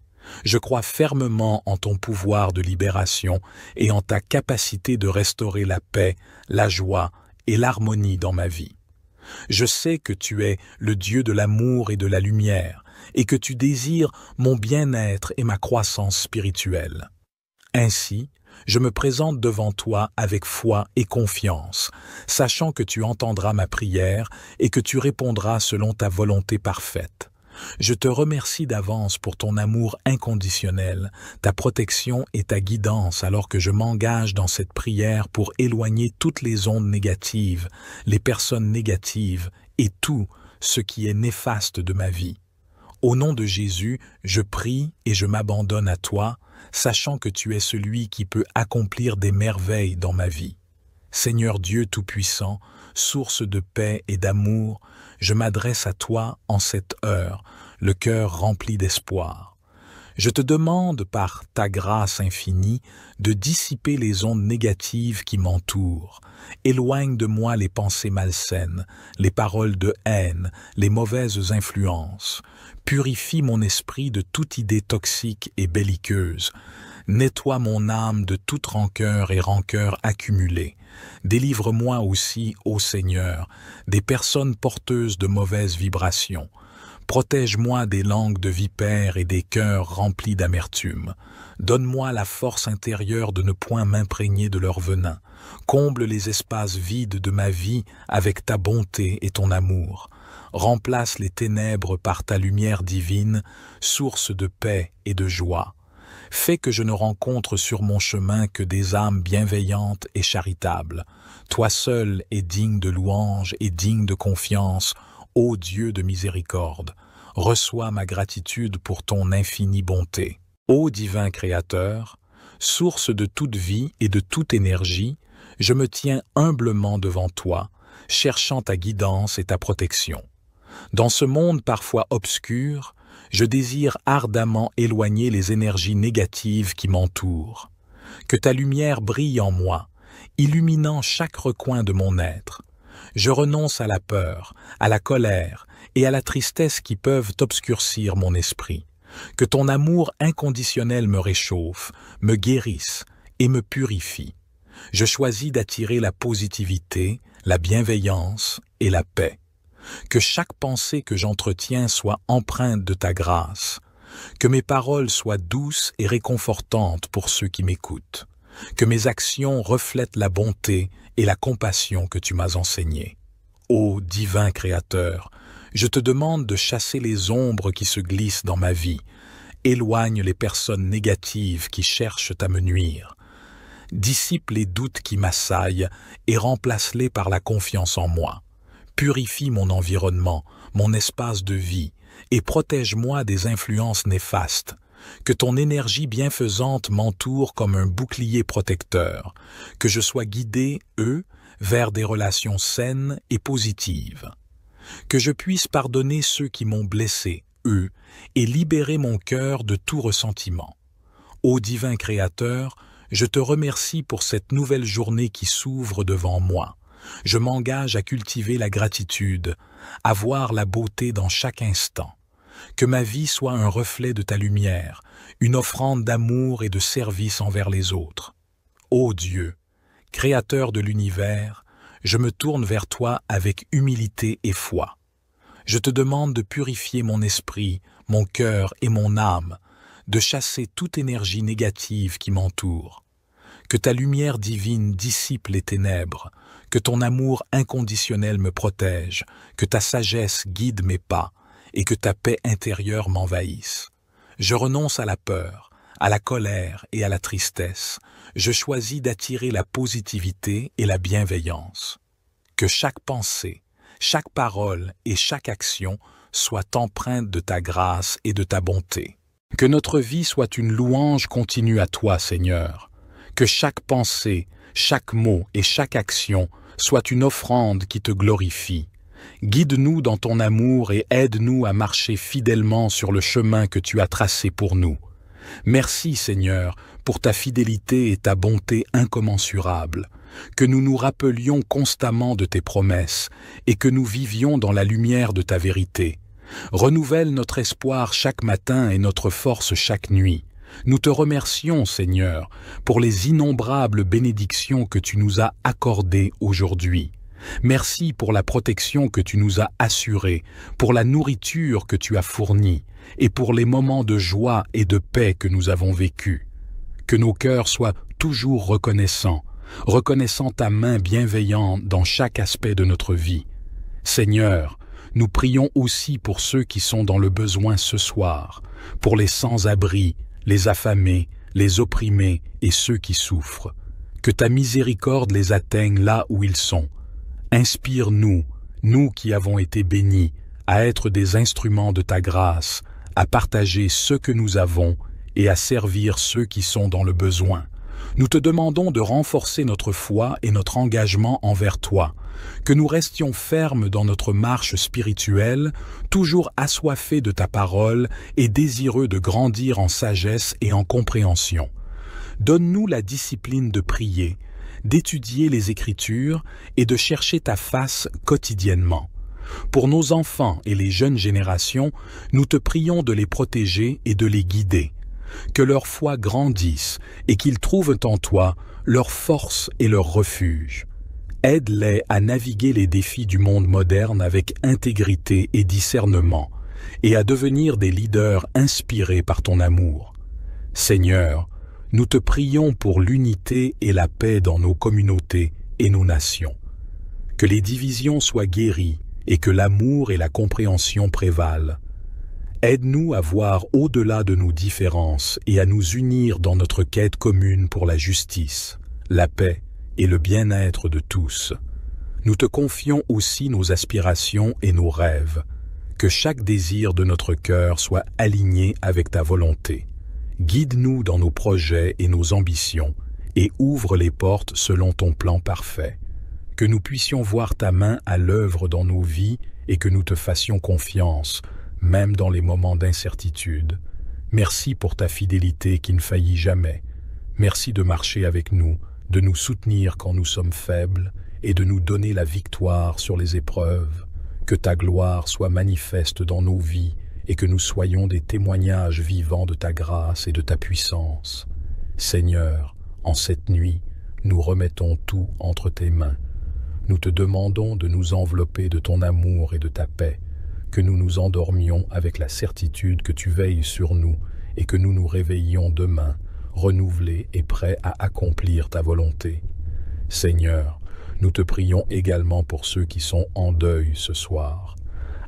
Je crois fermement en ton pouvoir de libération et en ta capacité de restaurer la paix, la joie et l'harmonie dans ma vie. Je sais que tu es le Dieu de l'amour et de la lumière et que tu désires mon bien-être et ma croissance spirituelle. Ainsi, je me présente devant toi avec foi et confiance, sachant que tu entendras ma prière et que tu répondras selon ta volonté parfaite. Je te remercie d'avance pour ton amour inconditionnel, ta protection et ta guidance alors que je m'engage dans cette prière pour éloigner toutes les ondes négatives, les personnes négatives et tout ce qui est néfaste de ma vie. Au nom de Jésus, je prie et je m'abandonne à toi, sachant que tu es celui qui peut accomplir des merveilles dans ma vie. Seigneur Dieu Tout-Puissant, source de paix et d'amour, je m'adresse à toi en cette heure, le cœur rempli d'espoir. Je te demande par ta grâce infinie de dissiper les ondes négatives qui m'entourent. Éloigne de moi les pensées malsaines, les paroles de haine, les mauvaises influences. Purifie mon esprit de toute idée toxique et belliqueuse. Nettoie mon âme de toute rancœur et rancœur accumulée. Délivre-moi aussi, ô Seigneur, des personnes porteuses de mauvaises vibrations. Protège-moi des langues de vipères et des cœurs remplis d'amertume. Donne-moi la force intérieure de ne point m'imprégner de leur venin. Comble les espaces vides de ma vie avec ta bonté et ton amour. Remplace les ténèbres par ta lumière divine, source de paix et de joie. Fais que je ne rencontre sur mon chemin que des âmes bienveillantes et charitables. Toi seul es digne de louange et digne de confiance, ô Dieu de miséricorde. Reçois ma gratitude pour ton infinie bonté. Ô divin Créateur, source de toute vie et de toute énergie, je me tiens humblement devant toi, cherchant ta guidance et ta protection. Dans ce monde parfois obscur, je désire ardemment éloigner les énergies négatives qui m'entourent. Que ta lumière brille en moi, illuminant chaque recoin de mon être. Je renonce à la peur, à la colère et à la tristesse qui peuvent obscurcir mon esprit. Que ton amour inconditionnel me réchauffe, me guérisse et me purifie. Je choisis d'attirer la positivité, la bienveillance et la paix. Que chaque pensée que j'entretiens soit empreinte de ta grâce. Que mes paroles soient douces et réconfortantes pour ceux qui m'écoutent. Que mes actions reflètent la bonté et la compassion que tu m'as enseignées. Ô divin Créateur, je te demande de chasser les ombres qui se glissent dans ma vie. Éloigne les personnes négatives qui cherchent à me nuire. Dissipe les doutes qui m'assaillent et remplace-les par la confiance en moi. Purifie mon environnement, mon espace de vie, et protège-moi des influences néfastes. Que ton énergie bienfaisante m'entoure comme un bouclier protecteur. Que je sois guidé, vers des relations saines et positives. Que je puisse pardonner ceux qui m'ont blessé, et libérer mon cœur de tout ressentiment. Ô divin Créateur, je te remercie pour cette nouvelle journée qui s'ouvre devant moi. Je m'engage à cultiver la gratitude, à voir la beauté dans chaque instant. Que ma vie soit un reflet de ta lumière, une offrande d'amour et de service envers les autres. Ô Dieu, Créateur de l'univers, je me tourne vers toi avec humilité et foi. Je te demande de purifier mon esprit, mon cœur et mon âme, de chasser toute énergie négative qui m'entoure. Que ta lumière divine dissipe les ténèbres, que ton amour inconditionnel me protège, que ta sagesse guide mes pas et que ta paix intérieure m'envahisse. Je renonce à la peur, à la colère et à la tristesse. Je choisis d'attirer la positivité et la bienveillance. Que chaque pensée, chaque parole et chaque action soient empreintes de ta grâce et de ta bonté. Que notre vie soit une louange continue à toi, Seigneur. Que chaque pensée, chaque mot et chaque action soit une offrande qui te glorifie. Guide-nous dans ton amour et aide-nous à marcher fidèlement sur le chemin que tu as tracé pour nous. Merci Seigneur pour ta fidélité et ta bonté incommensurables, que nous nous rappelions constamment de tes promesses et que nous vivions dans la lumière de ta vérité. Renouvelle notre espoir chaque matin et notre force chaque nuit. Nous te remercions, Seigneur, pour les innombrables bénédictions que tu nous as accordées aujourd'hui. Merci pour la protection que tu nous as assurée, pour la nourriture que tu as fournie et pour les moments de joie et de paix que nous avons vécus. Que nos cœurs soient toujours reconnaissants ta main bienveillante dans chaque aspect de notre vie. Seigneur, nous prions aussi pour ceux qui sont dans le besoin ce soir, pour les sans-abri, les affamés, les opprimés et ceux qui souffrent. Que ta miséricorde les atteigne là où ils sont. Inspire-nous, nous qui avons été bénis, à être des instruments de ta grâce, à partager ce que nous avons et à servir ceux qui sont dans le besoin. Nous te demandons de renforcer notre foi et notre engagement envers toi, que nous restions fermes dans notre marche spirituelle, toujours assoiffés de ta parole et désireux de grandir en sagesse et en compréhension. Donne-nous la discipline de prier, d'étudier les Écritures et de chercher ta face quotidiennement. Pour nos enfants et les jeunes générations, nous te prions de les protéger et de les guider. Que leur foi grandisse et qu'ils trouvent en toi leur force et leur refuge. Aide-les à naviguer les défis du monde moderne avec intégrité et discernement et à devenir des leaders inspirés par ton amour. Seigneur, nous te prions pour l'unité et la paix dans nos communautés et nos nations. Que les divisions soient guéries et que l'amour et la compréhension prévalent. Aide-nous à voir au-delà de nos différences et à nous unir dans notre quête commune pour la justice, la paix et le bien-être de tous. Nous te confions aussi nos aspirations et nos rêves. Que chaque désir de notre cœur soit aligné avec ta volonté. Guide-nous dans nos projets et nos ambitions et ouvre les portes selon ton plan parfait. Que nous puissions voir ta main à l'œuvre dans nos vies et que nous te fassions confiance, même dans les moments d'incertitude. Merci pour ta fidélité qui ne faillit jamais. Merci de marcher avec nous, de nous soutenir quand nous sommes faibles et de nous donner la victoire sur les épreuves. Que ta gloire soit manifeste dans nos vies et que nous soyons des témoignages vivants de ta grâce et de ta puissance. Seigneur, en cette nuit, nous remettons tout entre tes mains. Nous te demandons de nous envelopper de ton amour et de ta paix, que nous nous endormions avec la certitude que tu veilles sur nous et que nous nous réveillions demain, renouvelés et prêts à accomplir ta volonté. Seigneur, nous te prions également pour ceux qui sont en deuil ce soir.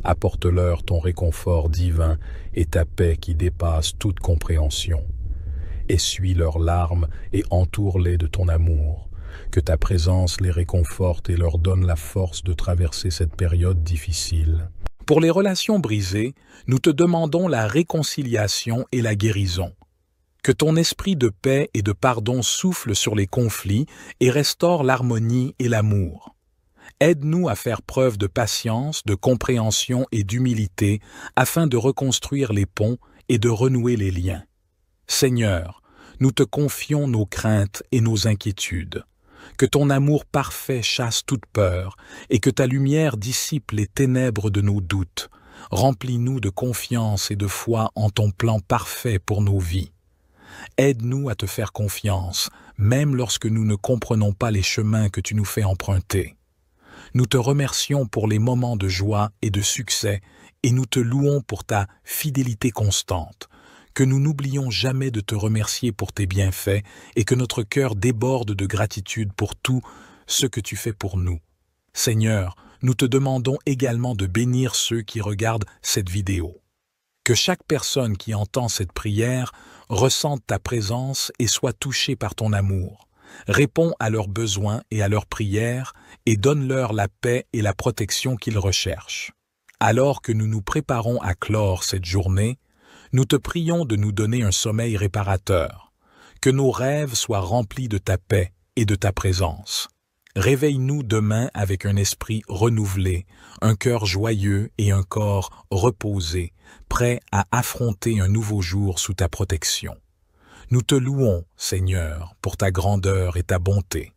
Apporte-leur ton réconfort divin et ta paix qui dépasse toute compréhension. Essuie leurs larmes et entoure-les de ton amour. Que ta présence les réconforte et leur donne la force de traverser cette période difficile. Pour les relations brisées, nous te demandons la réconciliation et la guérison. Que ton esprit de paix et de pardon souffle sur les conflits et restaure l'harmonie et l'amour. Aide-nous à faire preuve de patience, de compréhension et d'humilité afin de reconstruire les ponts et de renouer les liens. Seigneur, nous te confions nos craintes et nos inquiétudes. Que ton amour parfait chasse toute peur et que ta lumière dissipe les ténèbres de nos doutes. Remplis-nous de confiance et de foi en ton plan parfait pour nos vies. Aide-nous à te faire confiance, même lorsque nous ne comprenons pas les chemins que tu nous fais emprunter. Nous te remercions pour les moments de joie et de succès et nous te louons pour ta fidélité constante. Que nous n'oublions jamais de te remercier pour tes bienfaits et que notre cœur déborde de gratitude pour tout ce que tu fais pour nous. Seigneur, nous te demandons également de bénir ceux qui regardent cette vidéo. Que chaque personne qui entend cette prière ressente ta présence et soit touchée par ton amour. Réponds à leurs besoins et à leurs prières et donne-leur la paix et la protection qu'ils recherchent. Alors que nous nous préparons à clore cette journée, nous te prions de nous donner un sommeil réparateur, que nos rêves soient remplis de ta paix et de ta présence. Réveille-nous demain avec un esprit renouvelé, un cœur joyeux et un corps reposé, prêt à affronter un nouveau jour sous ta protection. Nous te louons, Seigneur, pour ta grandeur et ta bonté.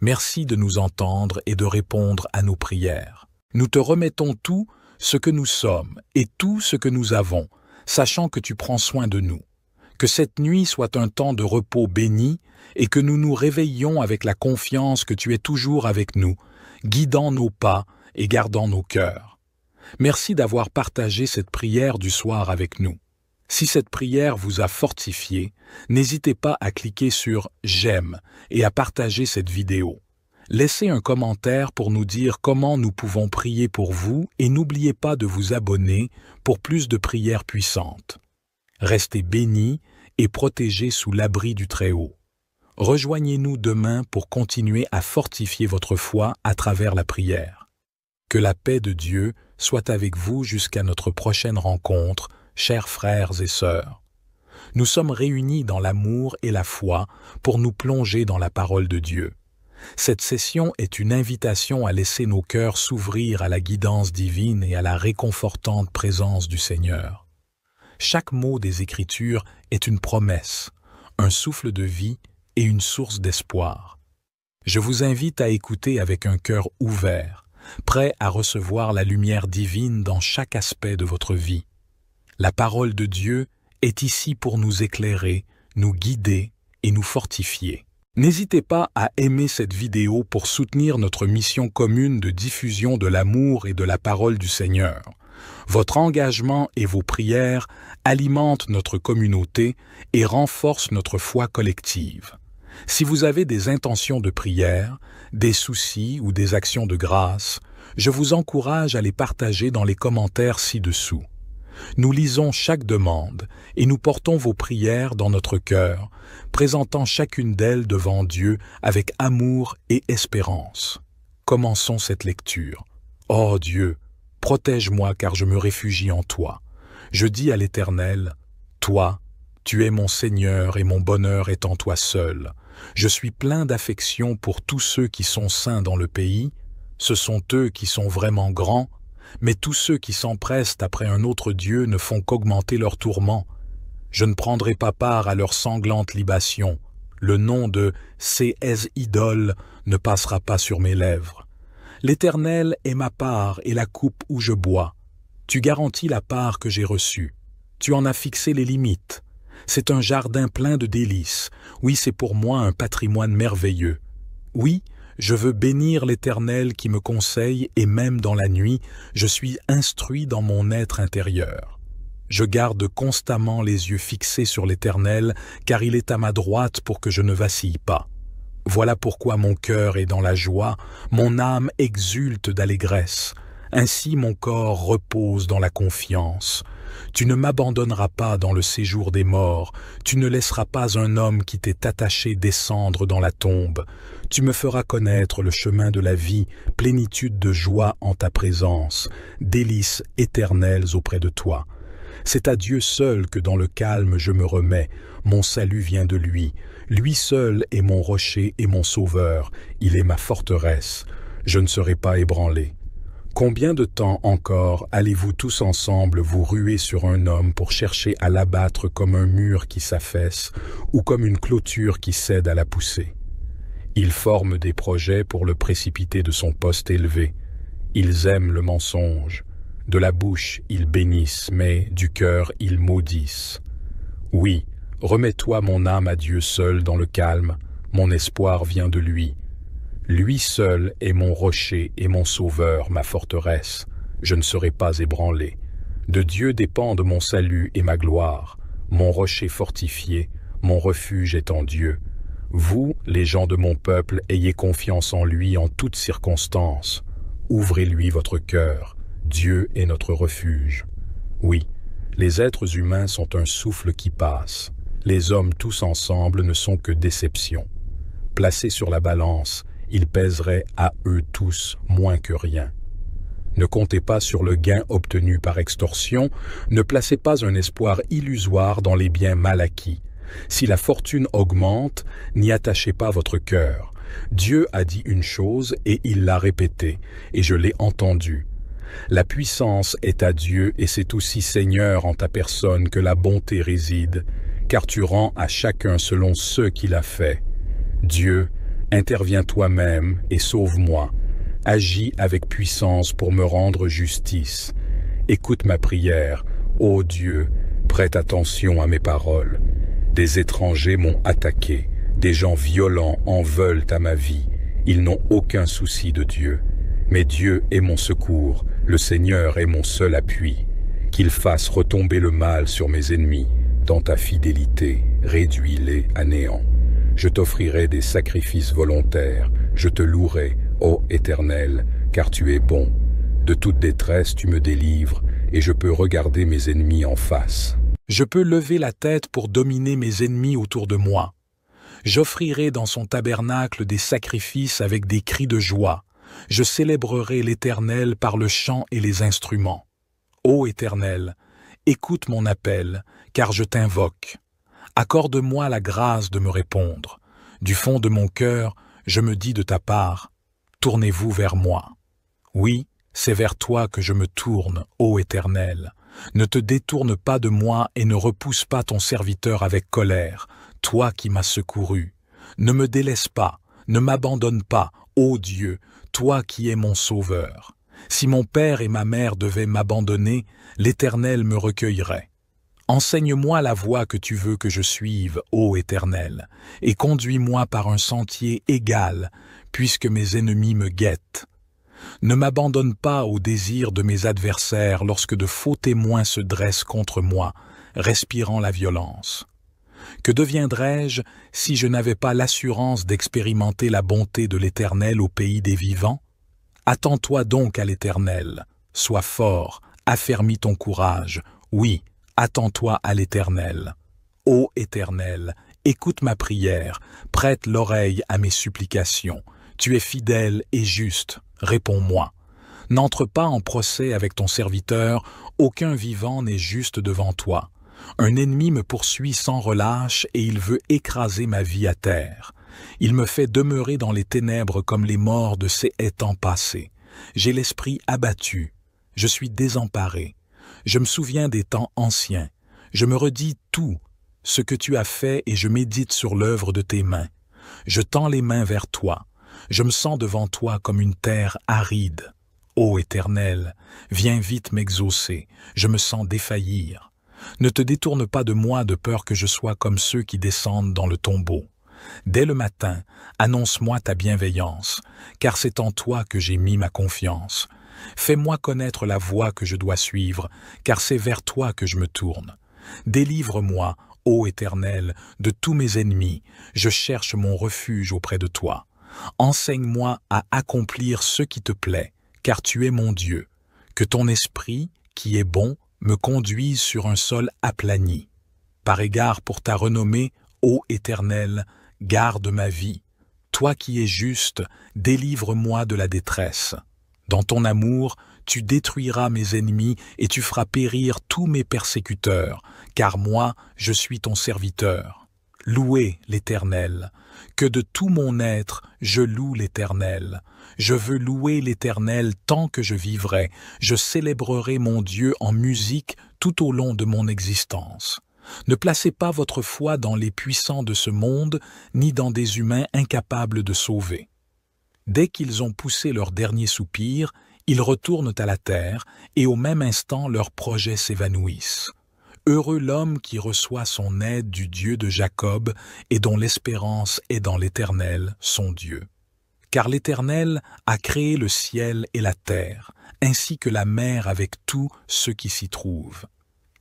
Merci de nous entendre et de répondre à nos prières. Nous te remettons tout ce que nous sommes et tout ce que nous avons, sachant que tu prends soin de nous. Que cette nuit soit un temps de repos béni et que nous nous réveillions avec la confiance que tu es toujours avec nous, guidant nos pas et gardant nos cœurs. Merci d'avoir partagé cette prière du soir avec nous. Si cette prière vous a fortifié, n'hésitez pas à cliquer sur « J'aime » et à partager cette vidéo. Laissez un commentaire pour nous dire comment nous pouvons prier pour vous et n'oubliez pas de vous abonner pour plus de prières puissantes. Restez bénis et protégés sous l'abri du Très-Haut. Rejoignez-nous demain pour continuer à fortifier votre foi à travers la prière. Que la paix de Dieu soit avec vous jusqu'à notre prochaine rencontre, chers frères et sœurs. Nous sommes réunis dans l'amour et la foi pour nous plonger dans la parole de Dieu. Cette session est une invitation à laisser nos cœurs s'ouvrir à la guidance divine et à la réconfortante présence du Seigneur. Chaque mot des Écritures est une promesse, un souffle de vie et une source d'espoir. Je vous invite à écouter avec un cœur ouvert, prêt à recevoir la lumière divine dans chaque aspect de votre vie. La parole de Dieu est ici pour nous éclairer, nous guider et nous fortifier. N'hésitez pas à aimer cette vidéo pour soutenir notre mission commune de diffusion de l'amour et de la parole du Seigneur. Votre engagement et vos prières alimentent notre communauté et renforcent notre foi collective. Si vous avez des intentions de prière, des soucis ou des actions de grâce, je vous encourage à les partager dans les commentaires ci-dessous. Nous lisons chaque demande et nous portons vos prières dans notre cœur, présentant chacune d'elles devant Dieu avec amour et espérance. Commençons cette lecture. Ô Dieu, protège-moi car je me réfugie en toi. Je dis à l'Éternel, toi, tu es mon Seigneur et mon bonheur est en toi seul. Je suis plein d'affection pour tous ceux qui sont saints dans le pays. Ce sont eux qui sont vraiment grands, mais tous ceux qui s'empressent après un autre Dieu ne font qu'augmenter leurs tourments. Je ne prendrai pas part à leurs sanglantes libations. Le nom de ces idoles ne passera pas sur mes lèvres. L'Éternel est ma part et la coupe où je bois. Tu garantis la part que j'ai reçue. Tu en as fixé les limites. C'est un jardin plein de délices. Oui, c'est pour moi un patrimoine merveilleux. Oui, je veux bénir l'Éternel qui me conseille et même dans la nuit, je suis instruit dans mon être intérieur. Je garde constamment les yeux fixés sur l'Éternel, car il est à ma droite pour que je ne vacille pas. Voilà pourquoi mon cœur est dans la joie, mon âme exulte d'allégresse. Ainsi mon corps repose dans la confiance. Tu ne m'abandonneras pas dans le séjour des morts, tu ne laisseras pas un homme qui t'est attaché descendre dans la tombe. Tu me feras connaître le chemin de la vie, plénitude de joie en ta présence, délices éternelles auprès de toi. C'est à Dieu seul que dans le calme je me remets, mon salut vient de lui. Lui seul est mon rocher et mon sauveur, il est ma forteresse, je ne serai pas ébranlé. Combien de temps encore allez-vous tous ensemble vous ruer sur un homme pour chercher à l'abattre comme un mur qui s'affaisse ou comme une clôture qui cède à la poussée? Ils forment des projets pour le précipiter de son poste élevé. Ils aiment le mensonge. De la bouche, ils bénissent, mais du cœur, ils maudissent. Oui, remets-toi mon âme à Dieu seul dans le calme, mon espoir vient de lui. Lui seul est mon rocher et mon sauveur, ma forteresse. Je ne serai pas ébranlé. De Dieu dépendent mon salut et ma gloire. Mon rocher fortifié, mon refuge est en Dieu. Vous, les gens de mon peuple, ayez confiance en lui en toutes circonstances. Ouvrez-lui votre cœur. Dieu est notre refuge. Oui, les êtres humains sont un souffle qui passe. Les hommes tous ensemble ne sont que déception. Placés sur la balance, ils pèseraient à eux tous moins que rien. Ne comptez pas sur le gain obtenu par extorsion, ne placez pas un espoir illusoire dans les biens mal acquis. Si la fortune augmente, n'y attachez pas votre cœur, Dieu a dit une chose et il l'a répétée, et je l'ai entendue. La puissance est à Dieu et c'est aussi Seigneur en ta personne que la bonté réside, car tu rends à chacun selon ce qu'il a fait. Dieu, interviens toi-même et sauve-moi. Agis avec puissance pour me rendre justice. Écoute ma prière, ô Dieu, prête attention à mes paroles. Des étrangers m'ont attaqué, des gens violents en veulent à ma vie. Ils n'ont aucun souci de Dieu. Mais Dieu est mon secours, le Seigneur est mon seul appui. Qu'il fasse retomber le mal sur mes ennemis. Dans ta fidélité, réduis-les à néant. Je t'offrirai des sacrifices volontaires, je te louerai, ô Éternel, car tu es bon. De toute détresse tu me délivres, et je peux regarder mes ennemis en face. Je peux lever la tête pour dominer mes ennemis autour de moi. J'offrirai dans son tabernacle des sacrifices avec des cris de joie. Je célébrerai l'Éternel par le chant et les instruments. Ô Éternel, écoute mon appel, car je t'invoque. Accorde-moi la grâce de me répondre. Du fond de mon cœur, je me dis de ta part, tournez-vous vers moi. Oui, c'est vers toi que je me tourne, ô Éternel. Ne te détourne pas de moi et ne repousse pas ton serviteur avec colère, toi qui m'as secouru. Ne me délaisse pas, ne m'abandonne pas, ô Dieu, toi qui es mon sauveur. Si mon père et ma mère devaient m'abandonner, l'Éternel me recueillerait. Enseigne-moi la voie que tu veux que je suive, ô Éternel, et conduis-moi par un sentier égal, puisque mes ennemis me guettent. Ne m'abandonne pas au désir de mes adversaires lorsque de faux témoins se dressent contre moi, respirant la violence. Que deviendrais-je si je n'avais pas l'assurance d'expérimenter la bonté de l'Éternel au pays des vivants? Attends-toi donc à l'Éternel, sois fort, affermis ton courage, oui, attends-toi à l'Éternel. Ô Éternel, écoute ma prière, prête l'oreille à mes supplications. Tu es fidèle et juste, réponds-moi. N'entre pas en procès avec ton serviteur, aucun vivant n'est juste devant toi. Un ennemi me poursuit sans relâche et il veut écraser ma vie à terre. Il me fait demeurer dans les ténèbres comme les morts de ces temps passés. J'ai l'esprit abattu, je suis désemparé. Je me souviens des temps anciens. Je me redis tout ce que tu as fait et je médite sur l'œuvre de tes mains. Je tends les mains vers toi. Je me sens devant toi comme une terre aride. Ô Éternel, viens vite m'exaucer. Je me sens défaillir. Ne te détourne pas de moi de peur que je sois comme ceux qui descendent dans le tombeau. Dès le matin, annonce-moi ta bienveillance, car c'est en toi que j'ai mis ma confiance. Fais-moi connaître la voie que je dois suivre, car c'est vers toi que je me tourne. Délivre-moi, ô Éternel, de tous mes ennemis, je cherche mon refuge auprès de toi. Enseigne-moi à accomplir ce qui te plaît, car tu es mon Dieu. Que ton esprit, qui est bon, me conduise sur un sol aplani. Par égard pour ta renommée, ô Éternel, garde ma vie. Toi qui es juste, délivre-moi de la détresse. Dans ton amour, tu détruiras mes ennemis et tu feras périr tous mes persécuteurs, car moi, je suis ton serviteur. Louez l'Éternel. Que de tout mon être, je loue l'Éternel. Je veux louer l'Éternel tant que je vivrai. Je célébrerai mon Dieu en musique tout au long de mon existence. Ne placez pas votre foi dans les puissants de ce monde, ni dans des humains incapables de sauver. Dès qu'ils ont poussé leur dernier soupir, ils retournent à la terre, et au même instant leurs projets s'évanouissent. Heureux l'homme qui reçoit son aide du Dieu de Jacob et dont l'espérance est dans l'Éternel, son Dieu. Car l'Éternel a créé le ciel et la terre, ainsi que la mer avec tout ce qui s'y trouve.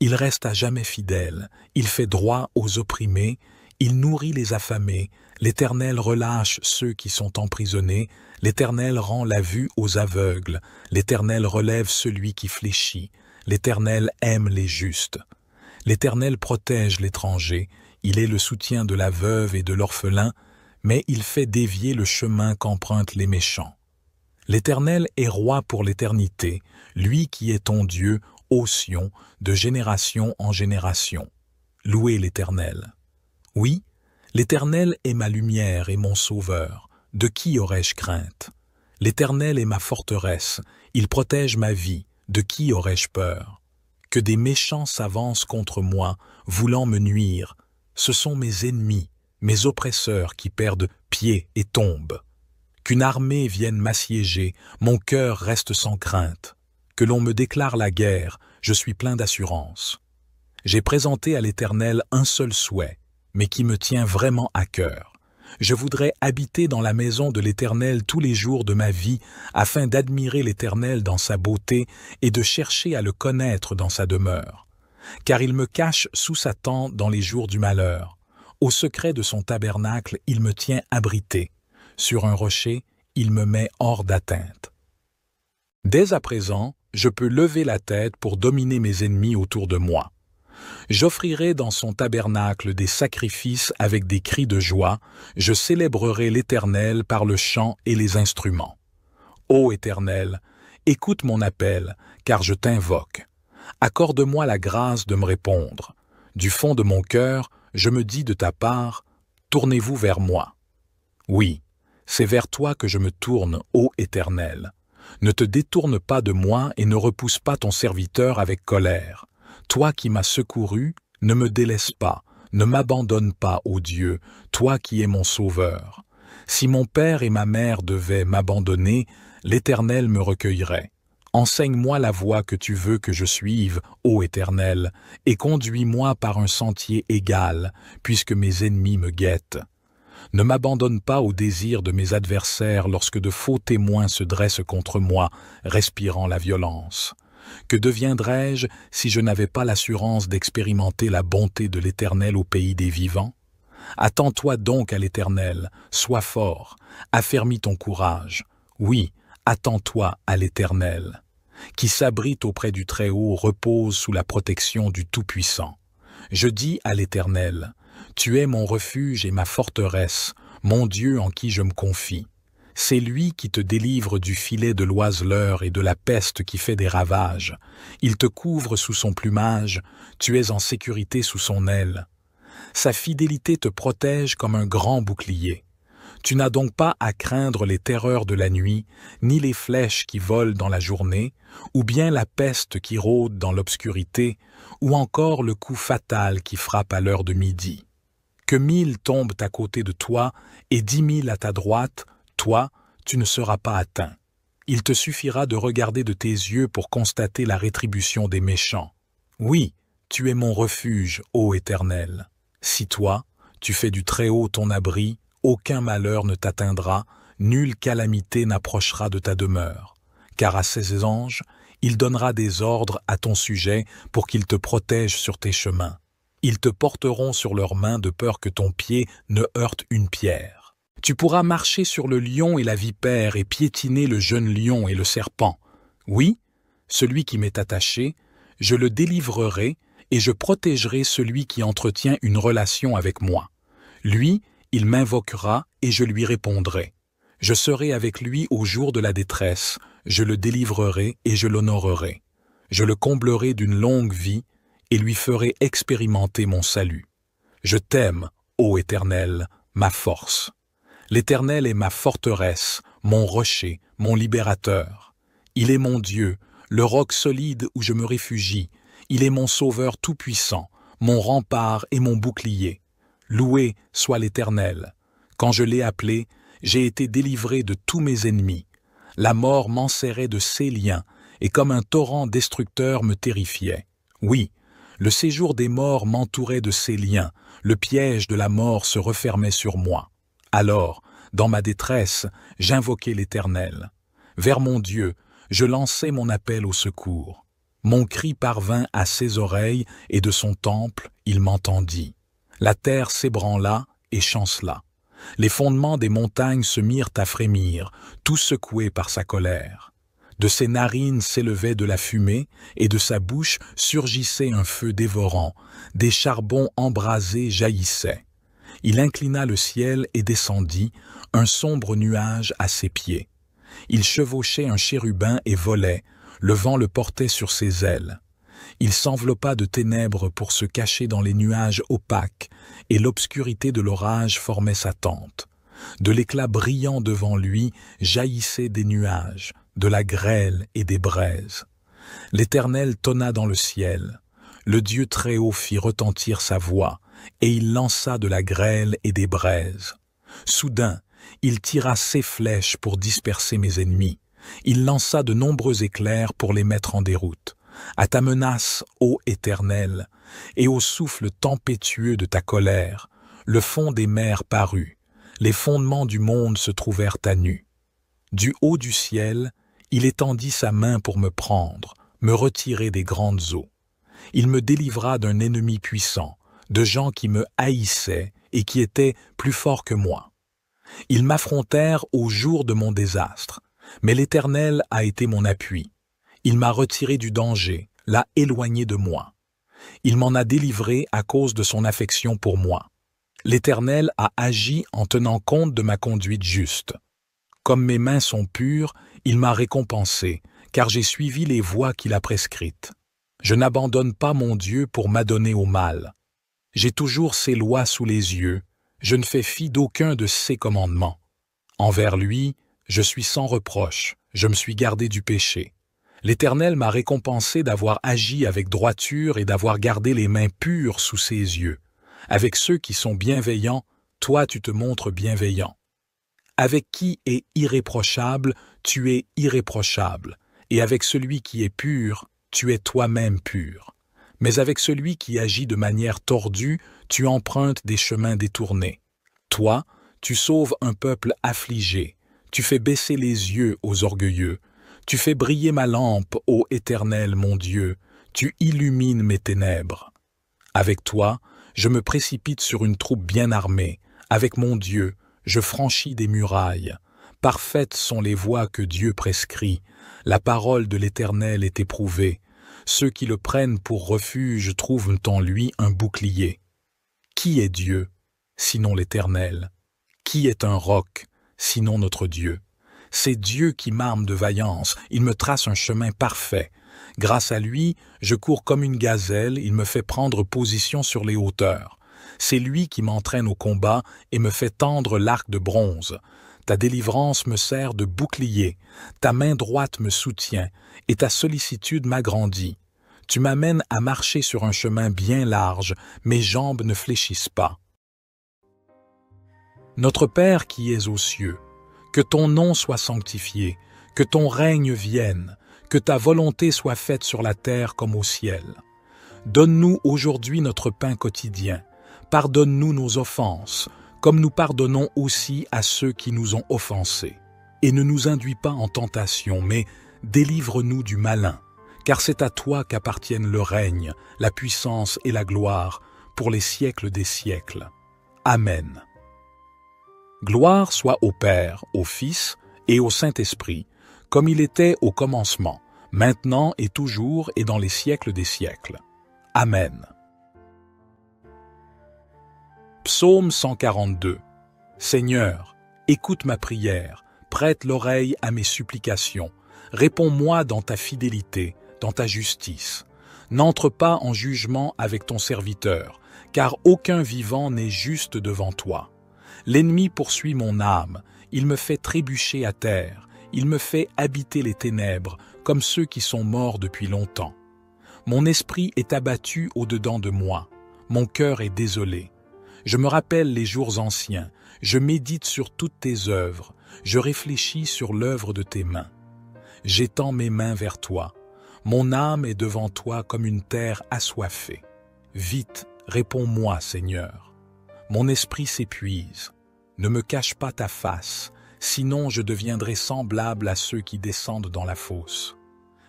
Il reste à jamais fidèle, il fait droit aux opprimés, il nourrit les affamés, l'Éternel relâche ceux qui sont emprisonnés, l'Éternel rend la vue aux aveugles, l'Éternel relève celui qui fléchit, l'Éternel aime les justes. L'Éternel protège l'étranger, il est le soutien de la veuve et de l'orphelin, mais il fait dévier le chemin qu'empruntent les méchants. L'Éternel est roi pour l'éternité, lui qui est ton Dieu, ô Sion, de génération en génération. Louez l'Éternel. Oui, l'Éternel est ma lumière et mon sauveur. de qui aurais-je crainte? L'Éternel est ma forteresse, il protège ma vie, de qui aurais-je peur? Que des méchants s'avancent contre moi, voulant me nuire. Ce sont mes ennemis, mes oppresseurs qui perdent pied et tombent. Qu'une armée vienne m'assiéger, mon cœur reste sans crainte. Que l'on me déclare la guerre, je suis plein d'assurance. J'ai présenté à l'Éternel un seul souhait, mais qui me tient vraiment à cœur. Je voudrais habiter dans la maison de l'Éternel tous les jours de ma vie, afin d'admirer l'Éternel dans sa beauté et de chercher à le connaître dans sa demeure. Car il me cache sous sa tente dans les jours du malheur. Au secret de son tabernacle, il me tient abrité. Sur un rocher, il me met hors d'atteinte. Dès à présent, je peux lever la tête pour dominer mes ennemis autour de moi. J'offrirai dans son tabernacle des sacrifices avec des cris de joie, je célébrerai l'Éternel par le chant et les instruments. Ô Éternel, écoute mon appel, car je t'invoque. Accorde-moi la grâce de me répondre. Du fond de mon cœur, je me dis de ta part, tournez-vous vers moi. Oui, c'est vers toi que je me tourne, ô Éternel. Ne te détourne pas de moi et ne repousse pas ton serviteur avec colère. Toi qui m'as secouru, ne me délaisse pas, ne m'abandonne pas, ô Dieu, toi qui es mon sauveur. Si mon père et ma mère devaient m'abandonner, l'Éternel me recueillerait. Enseigne-moi la voie que tu veux que je suive, ô Éternel, et conduis-moi par un sentier égal, puisque mes ennemis me guettent. Ne m'abandonne pas au désir de mes adversaires lorsque de faux témoins se dressent contre moi, respirant la violence. Que deviendrais-je si je n'avais pas l'assurance d'expérimenter la bonté de l'Éternel au pays des vivants? Attends-toi donc à l'Éternel, sois fort, affermis ton courage. Oui, attends-toi à l'Éternel. Qui s'abrite auprès du Très-Haut repose sous la protection du Tout-Puissant. Je dis à l'Éternel, tu es mon refuge et ma forteresse, mon Dieu en qui je me confie. C'est lui qui te délivre du filet de l'oiseleur et de la peste qui fait des ravages. Il te couvre sous son plumage, tu es en sécurité sous son aile. Sa fidélité te protège comme un grand bouclier. Tu n'as donc pas à craindre les terreurs de la nuit, ni les flèches qui volent dans la journée, ou bien la peste qui rôde dans l'obscurité, ou encore le coup fatal qui frappe à l'heure de midi. Que 1000 tombent à côté de toi et 10 000 à ta droite, toi, tu ne seras pas atteint. Il te suffira de regarder de tes yeux pour constater la rétribution des méchants. Oui, tu es mon refuge, ô Éternel. Si toi, tu fais du Très-Haut ton abri, aucun malheur ne t'atteindra, nulle calamité n'approchera de ta demeure. Car à ses anges, il donnera des ordres à ton sujet pour qu'ils te protègent sur tes chemins. Ils te porteront sur leurs mains de peur que ton pied ne heurte une pierre. Tu pourras marcher sur le lion et la vipère et piétiner le jeune lion et le serpent. Oui, celui qui m'est attaché, je le délivrerai et je protégerai celui qui entretient une relation avec moi. Lui, il m'invoquera et je lui répondrai. Je serai avec lui au jour de la détresse, je le délivrerai et je l'honorerai. Je le comblerai d'une longue vie et lui ferai expérimenter mon salut. Je t'aime, ô Éternel, ma force. L'Éternel est ma forteresse, mon rocher, mon libérateur. Il est mon Dieu, le roc solide où je me réfugie. Il est mon sauveur tout-puissant, mon rempart et mon bouclier. Loué soit l'Éternel. Quand je l'ai appelé, j'ai été délivré de tous mes ennemis. La mort m'enserrait de ses liens, et comme un torrent destructeur me terrifiait. Oui, le séjour des morts m'entourait de ses liens, le piège de la mort se refermait sur moi. Alors, dans ma détresse, j'invoquai l'Éternel. Vers mon Dieu, je lançai mon appel au secours. Mon cri parvint à ses oreilles, et de son temple, il m'entendit. La terre s'ébranla et chancela. Les fondements des montagnes se mirent à frémir, tout secoués par sa colère. De ses narines s'élevait de la fumée, et de sa bouche surgissait un feu dévorant. Des charbons embrasés jaillissaient. Il inclina le ciel et descendit, un sombre nuage à ses pieds. Il chevauchait un chérubin et volait, le vent le portait sur ses ailes. Il s'enveloppa de ténèbres pour se cacher dans les nuages opaques, et l'obscurité de l'orage formait sa tente. De l'éclat brillant devant lui jaillissaient des nuages, de la grêle et des braises. L'Éternel tonna dans le ciel. Le Dieu Très-Haut fit retentir sa voix, et il lança de la grêle et des braises. Soudain, il tira ses flèches pour disperser mes ennemis. Il lança de nombreux éclairs pour les mettre en déroute. À ta menace, ô Éternel, et au souffle tempétueux de ta colère, le fond des mers parut. Les fondements du monde se trouvèrent à nu. Du haut du ciel, il étendit sa main pour me prendre, me retirer des grandes eaux. Il me délivra d'un ennemi puissant, de gens qui me haïssaient et qui étaient plus forts que moi. Ils m'affrontèrent au jour de mon désastre, mais l'Éternel a été mon appui. Il m'a retiré du danger, l'a éloigné de moi. Il m'en a délivré à cause de son affection pour moi. L'Éternel a agi en tenant compte de ma conduite juste. Comme mes mains sont pures, il m'a récompensé, car j'ai suivi les voies qu'il a prescrites. Je n'abandonne pas mon Dieu pour m'adonner au mal. J'ai toujours ses lois sous les yeux, je ne fais fi d'aucun de ses commandements. Envers lui, je suis sans reproche, je me suis gardé du péché. L'Éternel m'a récompensé d'avoir agi avec droiture et d'avoir gardé les mains pures sous ses yeux. Avec ceux qui sont bienveillants, toi tu te montres bienveillant. Avec qui est irréprochable, tu es irréprochable, et avec celui qui est pur, tu es toi-même pur. Mais avec celui qui agit de manière tordue, tu empruntes des chemins détournés. Toi, tu sauves un peuple affligé, tu fais baisser les yeux aux orgueilleux, tu fais briller ma lampe, ô Éternel mon Dieu, tu illumines mes ténèbres. Avec toi, je me précipite sur une troupe bien armée, avec mon Dieu, je franchis des murailles. Parfaites sont les voies que Dieu prescrit, la parole de l'Éternel est éprouvée. Ceux qui le prennent pour refuge trouvent en lui un bouclier. Qui est Dieu, sinon l'Éternel? Qui est un roc, sinon notre Dieu? C'est Dieu qui m'arme de vaillance, il me trace un chemin parfait. Grâce à lui, je cours comme une gazelle, il me fait prendre position sur les hauteurs. C'est lui qui m'entraîne au combat et me fait tendre l'arc de bronze. Ta délivrance me sert de bouclier, ta main droite me soutient, et ta sollicitude m'agrandit. Tu m'amènes à marcher sur un chemin bien large, mes jambes ne fléchissent pas. Notre Père qui es aux cieux, que ton nom soit sanctifié, que ton règne vienne, que ta volonté soit faite sur la terre comme au ciel. Donne-nous aujourd'hui notre pain quotidien. Pardonne-nous nos offenses, comme nous pardonnons aussi à ceux qui nous ont offensés. Et ne nous induis pas en tentation, mais délivre-nous du malin, car c'est à toi qu'appartiennent le règne, la puissance et la gloire, pour les siècles des siècles. Amen. Gloire soit au Père, au Fils et au Saint-Esprit, comme il était au commencement, maintenant et toujours et dans les siècles des siècles. Amen. Psaume 142. Seigneur, écoute ma prière, prête l'oreille à mes supplications, réponds-moi dans ta fidélité, dans ta justice. N'entre pas en jugement avec ton serviteur, car aucun vivant n'est juste devant toi. L'ennemi poursuit mon âme, il me fait trébucher à terre, il me fait habiter les ténèbres, comme ceux qui sont morts depuis longtemps. Mon esprit est abattu au-dedans de moi, mon cœur est désolé. Je me rappelle les jours anciens, je médite sur toutes tes œuvres, je réfléchis sur l'œuvre de tes mains. J'étends mes mains vers toi, mon âme est devant toi comme une terre assoiffée. Vite, réponds-moi, Seigneur. Mon esprit s'épuise. Ne me cache pas ta face, sinon je deviendrai semblable à ceux qui descendent dans la fosse.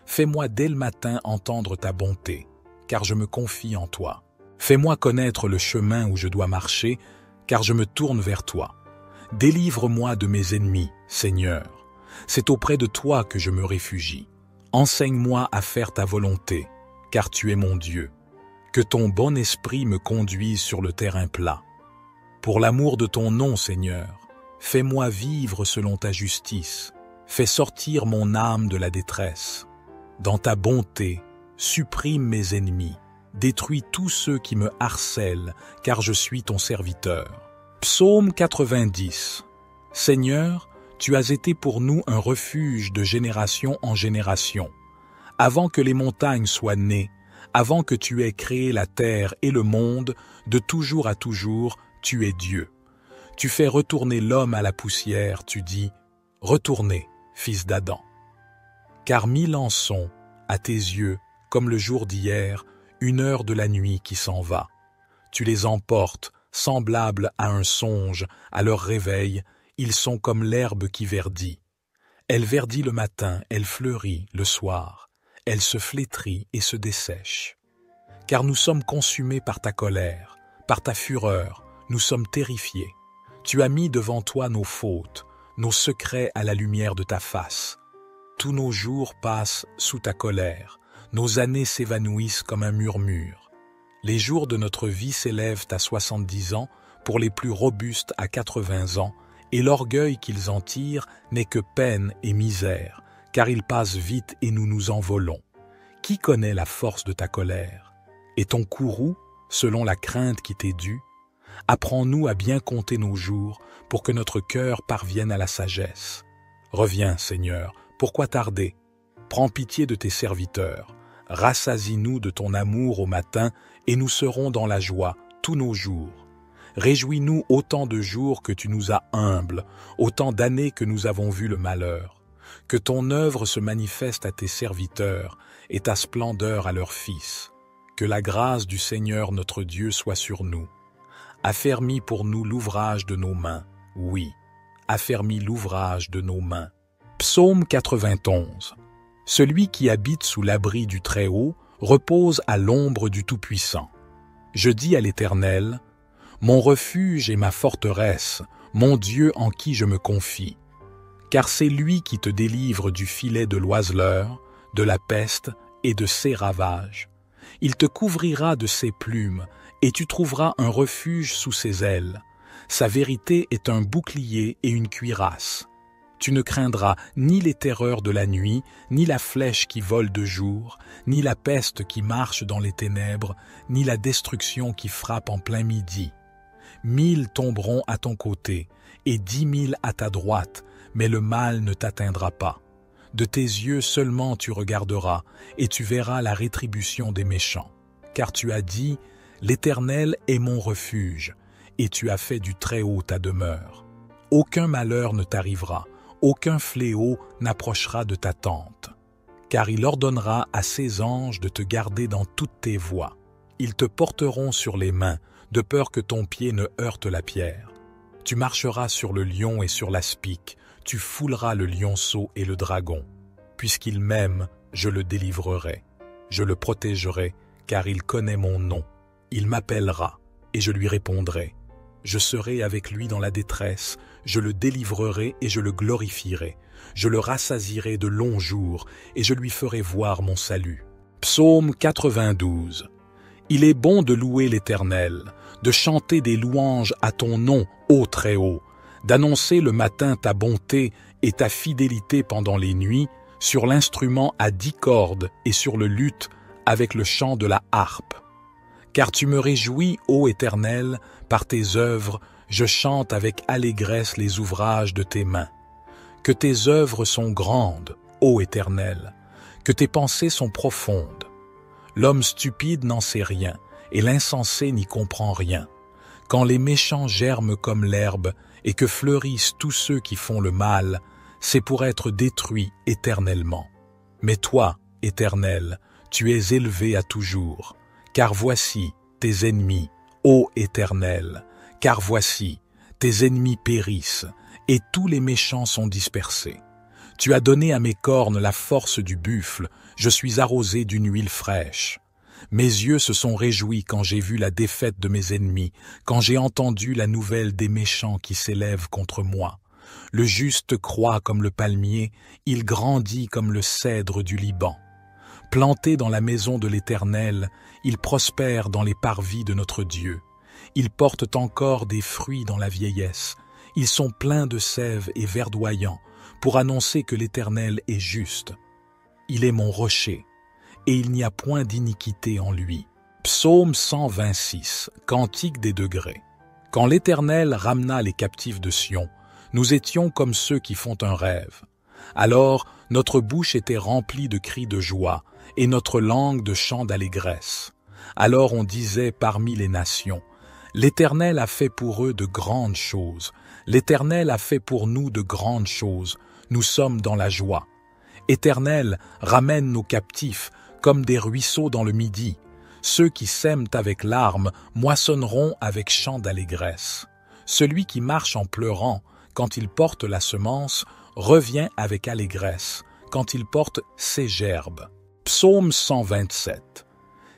Fais-moi dès le matin entendre ta bonté, car je me confie en toi. Fais-moi connaître le chemin où je dois marcher, car je me tourne vers toi. Délivre-moi de mes ennemis, Seigneur. C'est auprès de toi que je me réfugie. Enseigne-moi à faire ta volonté, car tu es mon Dieu. Que ton bon esprit me conduise sur le terrain plat. Pour l'amour de ton nom, Seigneur, fais-moi vivre selon ta justice. Fais sortir mon âme de la détresse. Dans ta bonté, supprime mes ennemis. Détruis tous ceux qui me harcèlent, car je suis ton serviteur. Psaume 90. Seigneur, tu as été pour nous un refuge de génération en génération. Avant que les montagnes soient nées, avant que tu aies créé la terre et le monde, de toujours à toujours, tu es Dieu. Tu fais retourner l'homme à la poussière, tu dis « Retournez, fils d'Adam ». Car 1000 ans sont, à tes yeux, comme le jour d'hier, une heure de la nuit qui s'en va. Tu les emportes, semblables à un songe, à leur réveil, ils sont comme l'herbe qui verdit. Elle verdit le matin, elle fleurit le soir, elle se flétrit et se dessèche. Car nous sommes consumés par ta colère, par ta fureur, nous sommes terrifiés. Tu as mis devant toi nos fautes, nos secrets à la lumière de ta face. Tous nos jours passent sous ta colère, nos années s'évanouissent comme un murmure. Les jours de notre vie s'élèvent à 70 ans, pour les plus robustes à 80 ans, et l'orgueil qu'ils en tirent n'est que peine et misère, car il passe vite et nous nous envolons. Qui connaît la force de ta colère? Et ton courroux, selon la crainte qui t'est due? Apprends-nous à bien compter nos jours, pour que notre cœur parvienne à la sagesse. Reviens, Seigneur, pourquoi tarder? Prends pitié de tes serviteurs, rassasie-nous de ton amour au matin, et nous serons dans la joie tous nos jours. Réjouis-nous autant de jours que tu nous as humbles, autant d'années que nous avons vu le malheur. Que ton œuvre se manifeste à tes serviteurs, et ta splendeur à leurs fils. Que la grâce du Seigneur notre Dieu soit sur nous. Affermis pour nous l'ouvrage de nos mains, oui, affermis l'ouvrage de nos mains. Psaume 91. Celui qui habite sous l'abri du Très-Haut repose à l'ombre du Tout-Puissant. Je dis à l'Éternel, mon refuge et ma forteresse, mon Dieu en qui je me confie. Car c'est lui qui te délivre du filet de l'oiseleur, de la peste et de ses ravages. Il te couvrira de ses plumes, et tu trouveras un refuge sous ses ailes. Sa vérité est un bouclier et une cuirasse. Tu ne craindras ni les terreurs de la nuit, ni la flèche qui vole de jour, ni la peste qui marche dans les ténèbres, ni la destruction qui frappe en plein midi. 1000 tomberont à ton côté, et 10 000 à ta droite, mais le mal ne t'atteindra pas. De tes yeux seulement tu regarderas, et tu verras la rétribution des méchants. Car tu as dit, l'Éternel est mon refuge, et tu as fait du Très-Haut ta demeure. Aucun malheur ne t'arrivera, aucun fléau n'approchera de ta tente. Car il ordonnera à ses anges de te garder dans toutes tes voies. Ils te porteront sur les mains, de peur que ton pied ne heurte la pierre. Tu marcheras sur le lion et sur l'aspic, tu fouleras le lionceau et le dragon. Puisqu'il m'aime, je le délivrerai. Je le protégerai, car il connaît mon nom. Il m'appellera, et je lui répondrai. Je serai avec lui dans la détresse, je le délivrerai et je le glorifierai. Je le rassasierai de longs jours, et je lui ferai voir mon salut. Psaume 92. Il est bon de louer l'Éternel, de chanter des louanges à ton nom, ô Très-Haut, d'annoncer le matin ta bonté et ta fidélité pendant les nuits, sur l'instrument à 10 cordes et sur le luth avec le chant de la harpe. Car tu me réjouis, ô Éternel, par tes œuvres, je chante avec allégresse les ouvrages de tes mains. Que tes œuvres sont grandes, ô Éternel, que tes pensées sont profondes. L'homme stupide n'en sait rien, et l'insensé n'y comprend rien. Quand les méchants germent comme l'herbe, et que fleurissent tous ceux qui font le mal, c'est pour être détruits éternellement. Mais toi, Éternel, tu es élevé à toujours. Car voici tes ennemis, ô Éternel, car voici tes ennemis périssent, et tous les méchants sont dispersés. Tu as donné à mes cornes la force du buffle, je suis arrosé d'une huile fraîche. Mes yeux se sont réjouis quand j'ai vu la défaite de mes ennemis, quand j'ai entendu la nouvelle des méchants qui s'élèvent contre moi. Le juste croît comme le palmier, il grandit comme le cèdre du Liban. Plantés dans la maison de l'Éternel, ils prospèrent dans les parvis de notre Dieu. Ils portent encore des fruits dans la vieillesse. Ils sont pleins de sève et verdoyants pour annoncer que l'Éternel est juste. Il est mon rocher, et il n'y a point d'iniquité en lui. Psaume 126, Cantique des degrés. Quand l'Éternel ramena les captifs de Sion, Nous étions comme ceux qui font un rêve. Alors notre bouche était remplie de cris de joie, et notre langue de chants d'allégresse. Alors on disait parmi les nations, « L'Éternel a fait pour eux de grandes choses. L'Éternel a fait pour nous de grandes choses. Nous sommes dans la joie. Éternel, ramène nos captifs comme des ruisseaux dans le midi. Ceux qui sèment avec larmes moissonneront avec chants d'allégresse. Celui qui marche en pleurant, quand il porte la semence, revient avec allégresse, quand il porte ses gerbes. » Psaume 127.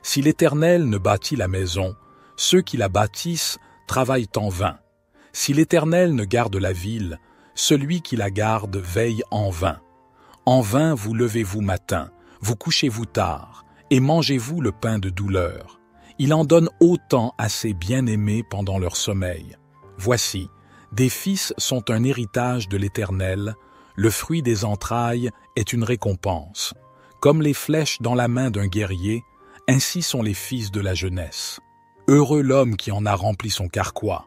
Si l'Éternel ne bâtit la maison, ceux qui la bâtissent travaillent en vain. Si l'Éternel ne garde la ville, celui qui la garde veille en vain. En vain vous levez-vous matin, vous couchez-vous tard, et mangez-vous le pain de douleur. Il en donne autant à ses bien-aimés pendant leur sommeil. Voici, des fils sont un héritage de l'Éternel, le fruit des entrailles est une récompense. Comme les flèches dans la main d'un guerrier, ainsi sont les fils de la jeunesse. Heureux l'homme qui en a rempli son carquois.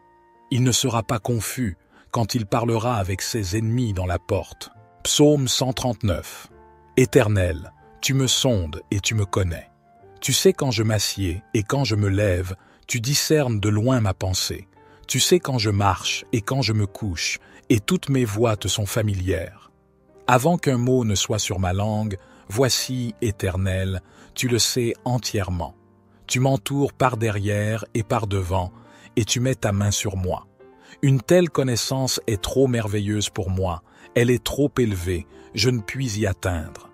Il ne sera pas confus quand il parlera avec ses ennemis dans la porte. Psaume 139. Éternel, tu me sondes et tu me connais. Tu sais quand je m'assieds et quand je me lève, tu discernes de loin ma pensée. Tu sais quand je marche et quand je me couche, et toutes mes voies te sont familières. Avant qu'un mot ne soit sur ma langue, voici, Éternel, tu le sais entièrement. Tu m'entoures par derrière et par devant, et tu mets ta main sur moi. Une telle connaissance est trop merveilleuse pour moi, elle est trop élevée, je ne puis y atteindre.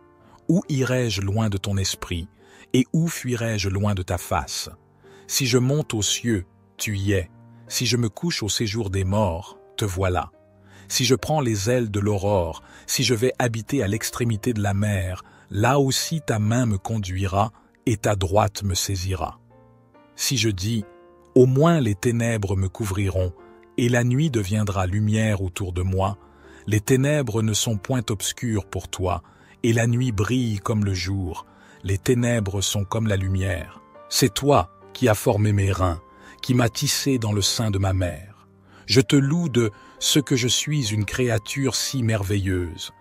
Où irai-je loin de ton esprit, et où fuirai-je loin de ta face? Si je monte aux cieux, tu y es. Si je me couche au séjour des morts, te voilà. Si je prends les ailes de l'aurore, si je vais habiter à l'extrémité de la mer, là aussi ta main me conduira et ta droite me saisira. Si je dis, au moins les ténèbres me couvriront, et la nuit deviendra lumière autour de moi, les ténèbres ne sont point obscures pour toi, et la nuit brille comme le jour, les ténèbres sont comme la lumière. C'est toi qui as formé mes reins, qui m'as tissé dans le sein de ma mère. Je te loue de ce que je suis une créature si merveilleuse.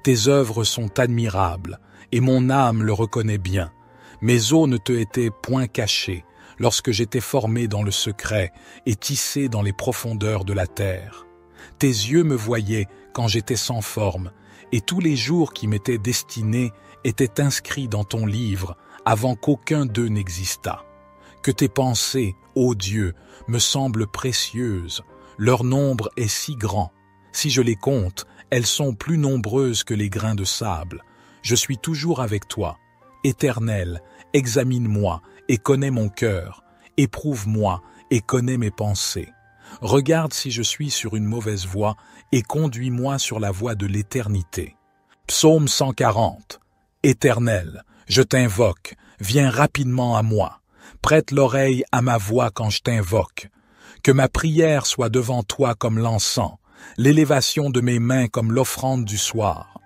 Tes œuvres sont admirables, et mon âme le reconnaît bien. Mes os ne te étaient point cachés, lorsque j'étais formé dans le secret et tissé dans les profondeurs de la terre. Tes yeux me voyaient quand j'étais sans forme, et tous les jours qui m'étaient destinés étaient inscrits dans ton livre avant qu'aucun d'eux n'existât. Que tes pensées, ô Dieu, me semblent précieuses, leur nombre est si grand. Si je les compte, elles sont plus nombreuses que les grains de sable. Je suis toujours avec toi. Éternel, examine-moi et connais mon cœur. Éprouve-moi et connais mes pensées. Regarde si je suis sur une mauvaise voie et conduis-moi sur la voie de l'éternité. Psaume 140. Éternel, je t'invoque, viens rapidement à moi. Prête l'oreille à ma voix quand je t'invoque. Que ma prière soit devant toi comme l'encens, l'élévation de mes mains comme l'offrande du soir.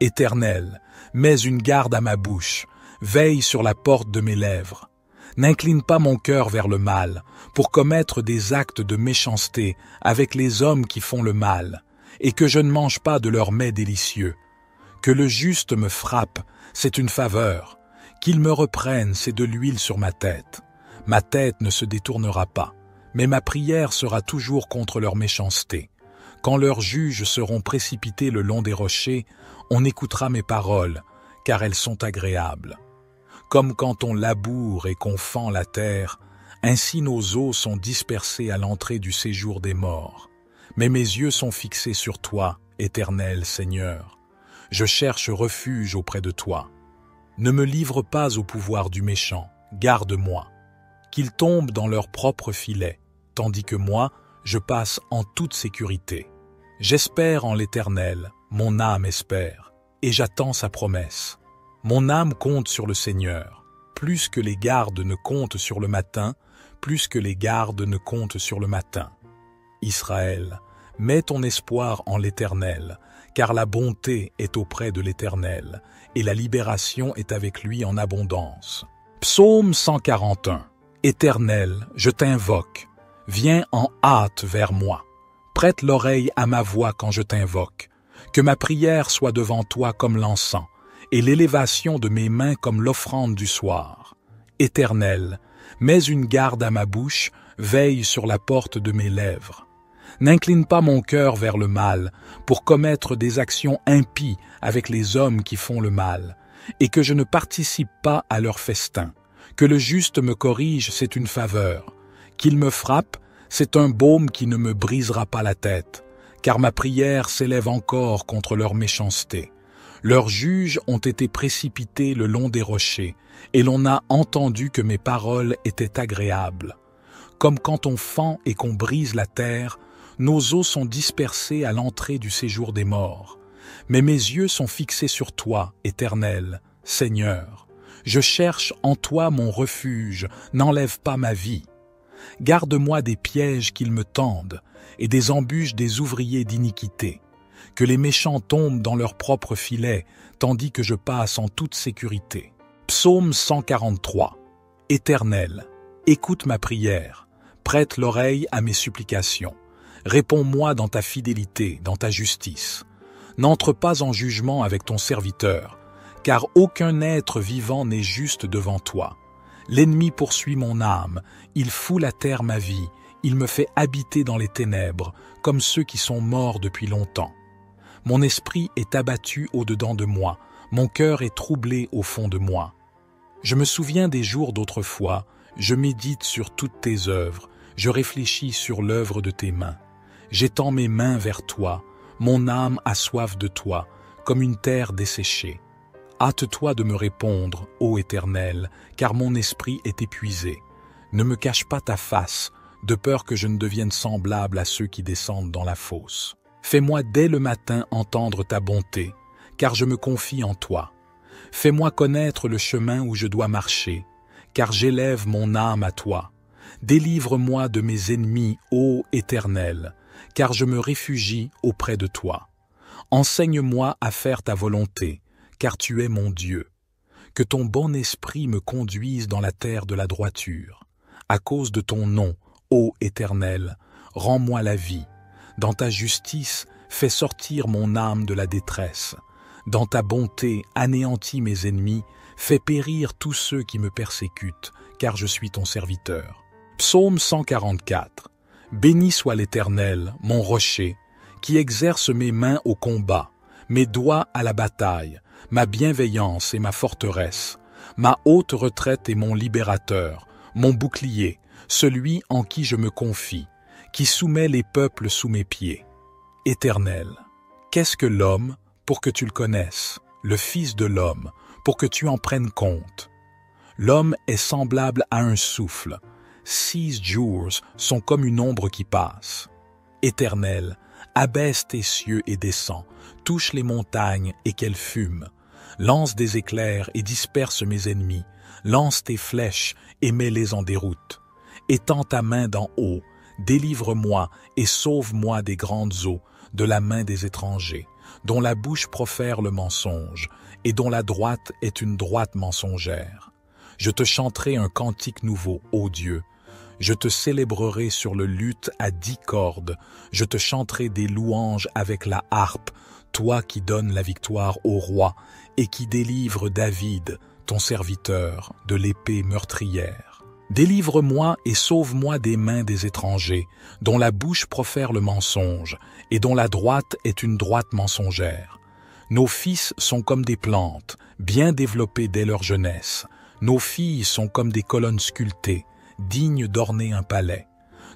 Éternel, mets une garde à ma bouche, veille sur la porte de mes lèvres. N'incline pas mon cœur vers le mal, pour commettre des actes de méchanceté avec les hommes qui font le mal, et que je ne mange pas de leurs mets délicieux. Que le juste me frappe, c'est une faveur. Qu'il me reprenne, c'est de l'huile sur ma tête. Ma tête ne se détournera pas, mais ma prière sera toujours contre leur méchanceté. Quand leurs juges seront précipités le long des rochers, on écoutera mes paroles, car elles sont agréables. Comme quand on laboure et qu'on fend la terre, ainsi nos os sont dispersés à l'entrée du séjour des morts. Mais mes yeux sont fixés sur toi, Éternel Seigneur. Je cherche refuge auprès de toi. Ne me livre pas au pouvoir du méchant, garde-moi. Qu'ils tombent dans leur propre filet, tandis que moi, je passe en toute sécurité. J'espère en l'Éternel, mon âme espère, et j'attends sa promesse. Mon âme compte sur le Seigneur, plus que les gardes ne comptent sur le matin, plus que les gardes ne comptent sur le matin. Israël, mets ton espoir en l'Éternel, car la bonté est auprès de l'Éternel, et la libération est avec lui en abondance. Psaume 141. Éternel, je t'invoque, viens en hâte vers moi. Prête l'oreille à ma voix quand je t'invoque. Que ma prière soit devant toi comme l'encens, et l'élévation de mes mains comme l'offrande du soir. Éternel, mets une garde à ma bouche, veille sur la porte de mes lèvres. N'incline pas mon cœur vers le mal, pour commettre des actions impies avec les hommes qui font le mal, et que je ne participe pas à leur festin. Que le juste me corrige, c'est une faveur. Qu'il me frappe, c'est un baume qui ne me brisera pas la tête, car ma prière s'élève encore contre leur méchanceté. Leurs juges ont été précipités le long des rochers, et l'on a entendu que mes paroles étaient agréables. Comme quand on fend et qu'on brise la terre, nos os sont dispersés à l'entrée du séjour des morts. Mais mes yeux sont fixés sur toi, Éternel, Seigneur. Je cherche en toi mon refuge, n'enlève pas ma vie. Garde-moi des pièges qu'ils me tendent et des embûches des ouvriers d'iniquité. Que les méchants tombent dans leur propre filet, tandis que je passe en toute sécurité. Psaume 143. Éternel, écoute ma prière, prête l'oreille à mes supplications. Réponds-moi dans ta fidélité, dans ta justice. N'entre pas en jugement avec ton serviteur, car aucun être vivant n'est juste devant toi. L'ennemi poursuit mon âme, il foule à terre ma vie, il me fait habiter dans les ténèbres, comme ceux qui sont morts depuis longtemps. Mon esprit est abattu au-dedans de moi, mon cœur est troublé au fond de moi. Je me souviens des jours d'autrefois, je médite sur toutes tes œuvres, je réfléchis sur l'œuvre de tes mains. J'étends mes mains vers toi, mon âme a soif de toi, comme une terre desséchée. Hâte-toi de me répondre, ô Éternel, car mon esprit est épuisé. Ne me cache pas ta face, de peur que je ne devienne semblable à ceux qui descendent dans la fosse. Fais-moi dès le matin entendre ta bonté, car je me confie en toi. Fais-moi connaître le chemin où je dois marcher, car j'élève mon âme à toi. Délivre-moi de mes ennemis, ô Éternel, car je me réfugie auprès de toi. Enseigne-moi à faire ta volonté, car tu es mon Dieu. Que ton bon esprit me conduise dans la terre de la droiture. À cause de ton nom, ô Éternel, rends-moi la vie. Dans ta justice, fais sortir mon âme de la détresse. Dans ta bonté, anéantis mes ennemis, fais périr tous ceux qui me persécutent, car je suis ton serviteur. Psaume 144. Béni soit l'Éternel, mon rocher, qui exerce mes mains au combat, mes doigts à la bataille, ma bienveillance et ma forteresse, ma haute retraite et mon libérateur, mon bouclier, celui en qui je me confie, qui soumet les peuples sous mes pieds. Éternel, qu'est-ce que l'homme pour que tu le connaisses, le Fils de l'homme pour que tu en prennes compte? L'homme est semblable à un souffle. 6 jours sont comme une ombre qui passe. Éternel, abaisse tes cieux et descends, touche les montagnes et qu'elles fument. Lance des éclairs et disperse mes ennemis. Lance tes flèches et mets-les en déroute. Étends ta main d'en haut, délivre-moi et sauve-moi des grandes eaux, de la main des étrangers, dont la bouche profère le mensonge, et dont la droite est une droite mensongère. Je te chanterai un cantique nouveau, ô Dieu. Je te célébrerai sur le luth à 10 cordes. Je te chanterai des louanges avec la harpe, toi qui donnes la victoire au roi et qui délivre David, ton serviteur, de l'épée meurtrière. Délivre-moi et sauve-moi des mains des étrangers, dont la bouche profère le mensonge, et dont la droite est une droite mensongère. Nos fils sont comme des plantes, bien développées dès leur jeunesse. Nos filles sont comme des colonnes sculptées, dignes d'orner un palais.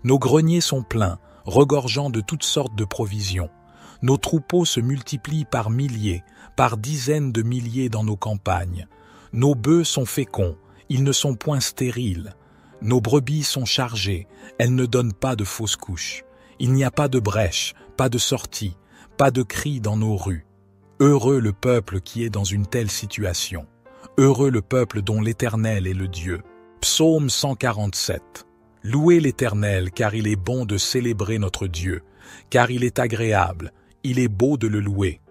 Nos greniers sont pleins, regorgeant de toutes sortes de provisions. Nos troupeaux se multiplient par milliers, par dizaines de milliers dans nos campagnes. Nos bœufs sont féconds, ils ne sont point stériles. Nos brebis sont chargées, elles ne donnent pas de fausses couches. Il n'y a pas de brèche, pas de sortie, pas de cri dans nos rues. Heureux le peuple qui est dans une telle situation. Heureux le peuple dont l'Éternel est le Dieu. Psaume 147. Louez l'Éternel, car il est bon de célébrer notre Dieu, car il est agréable, il est beau de le louer.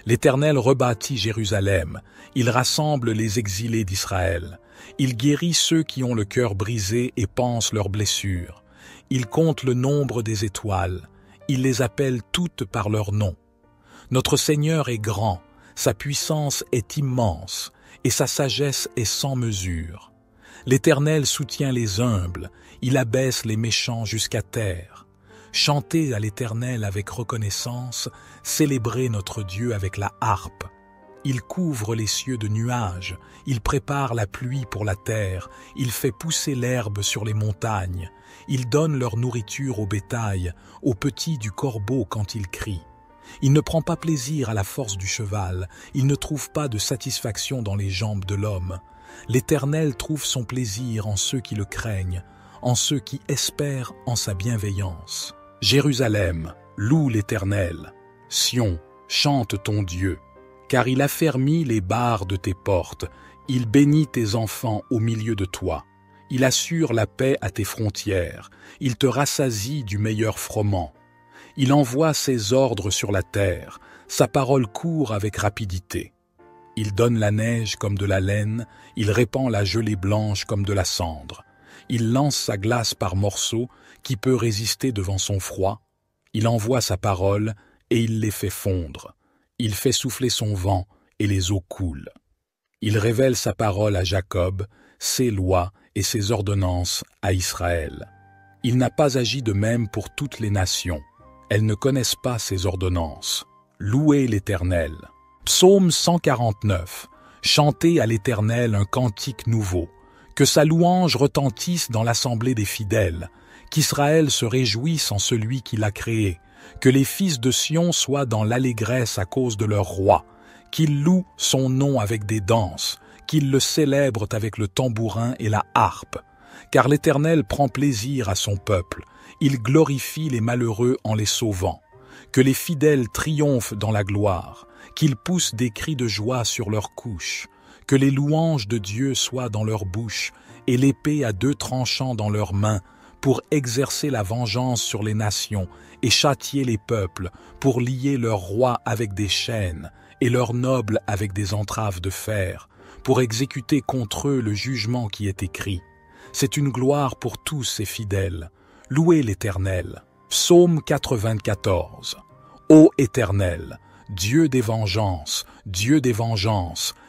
L'Éternel rebâtit Jérusalem, il rassemble les exilés d'Israël. Il guérit ceux qui ont le cœur brisé et pansent leurs blessures. Il compte le nombre des étoiles, Il les appelle toutes par leur nom. Notre Seigneur est grand, sa puissance est immense, et sa sagesse est sans mesure. L'Éternel soutient les humbles, il abaisse les méchants jusqu'à terre. Chantez à l'Éternel avec reconnaissance, célébrez notre Dieu avec la harpe. Il couvre les cieux de nuages, il prépare la pluie pour la terre, il fait pousser l'herbe sur les montagnes, il donne leur nourriture au bétail, aux petits du corbeau quand il crie. Il ne prend pas plaisir à la force du cheval, il ne trouve pas de satisfaction dans les jambes de l'homme. L'Éternel trouve son plaisir en ceux qui le craignent, en ceux qui espèrent en sa bienveillance. Jérusalem, loue l'Éternel. Sion, chante ton Dieu. Car il affermit les barres de tes portes, il bénit tes enfants au milieu de toi. Il assure la paix à tes frontières, il te rassasie du meilleur froment. Il envoie ses ordres sur la terre, sa parole court avec rapidité. Il donne la neige comme de la laine, il répand la gelée blanche comme de la cendre. Il lance sa glace par morceaux, qui peut résister devant son froid. Il envoie sa parole, et il les fait fondre. Il fait souffler son vent, et les eaux coulent. Il révèle sa parole à Jacob, ses lois et ses ordonnances à Israël. Il n'a pas agi de même pour toutes les nations. Elles ne connaissent pas ses ordonnances. Louez l'Éternel. Psaume 149. Chantez à l'Éternel un cantique nouveau. Que sa louange retentisse dans l'assemblée des fidèles. Qu'Israël se réjouisse en celui qui l'a créé. Que les fils de Sion soient dans l'allégresse à cause de leur roi. Qu'ils louent son nom avec des danses. Qu'ils le célèbrent avec le tambourin et la harpe. Car l'Éternel prend plaisir à son peuple. Il glorifie les malheureux en les sauvant. Que les fidèles triomphent dans la gloire. Qu'ils poussent des cris de joie sur leurs couches. Que les louanges de Dieu soient dans leur bouche et l'épée à 2 tranchants dans leurs mains pour exercer la vengeance sur les nations et châtier les peuples, pour lier leurs rois avec des chaînes et leurs nobles avec des entraves de fer, pour exécuter contre eux le jugement qui est écrit. C'est une gloire pour tous ces fidèles. Louez l'Éternel. Psaume 94. Ô Éternel, Dieu des vengeances,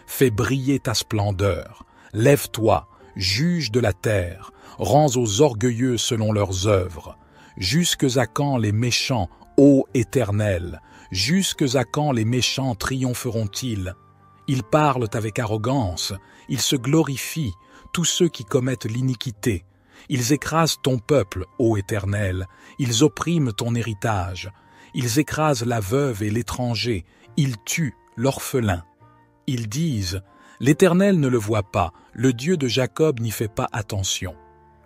fais briller ta splendeur. Lève-toi, juge de la terre, rends aux orgueilleux selon leurs œuvres. Jusques à quand les méchants, ô Éternel, jusques à quand les méchants triompheront-ils? Ils parlent avec arrogance, ils se glorifient, tous ceux qui commettent l'iniquité. Ils écrasent ton peuple, ô Éternel, ils oppriment ton héritage. Ils écrasent la veuve et l'étranger, ils tuent l'orphelin. Ils disent, l'Éternel ne le voit pas, le Dieu de Jacob n'y fait pas attention.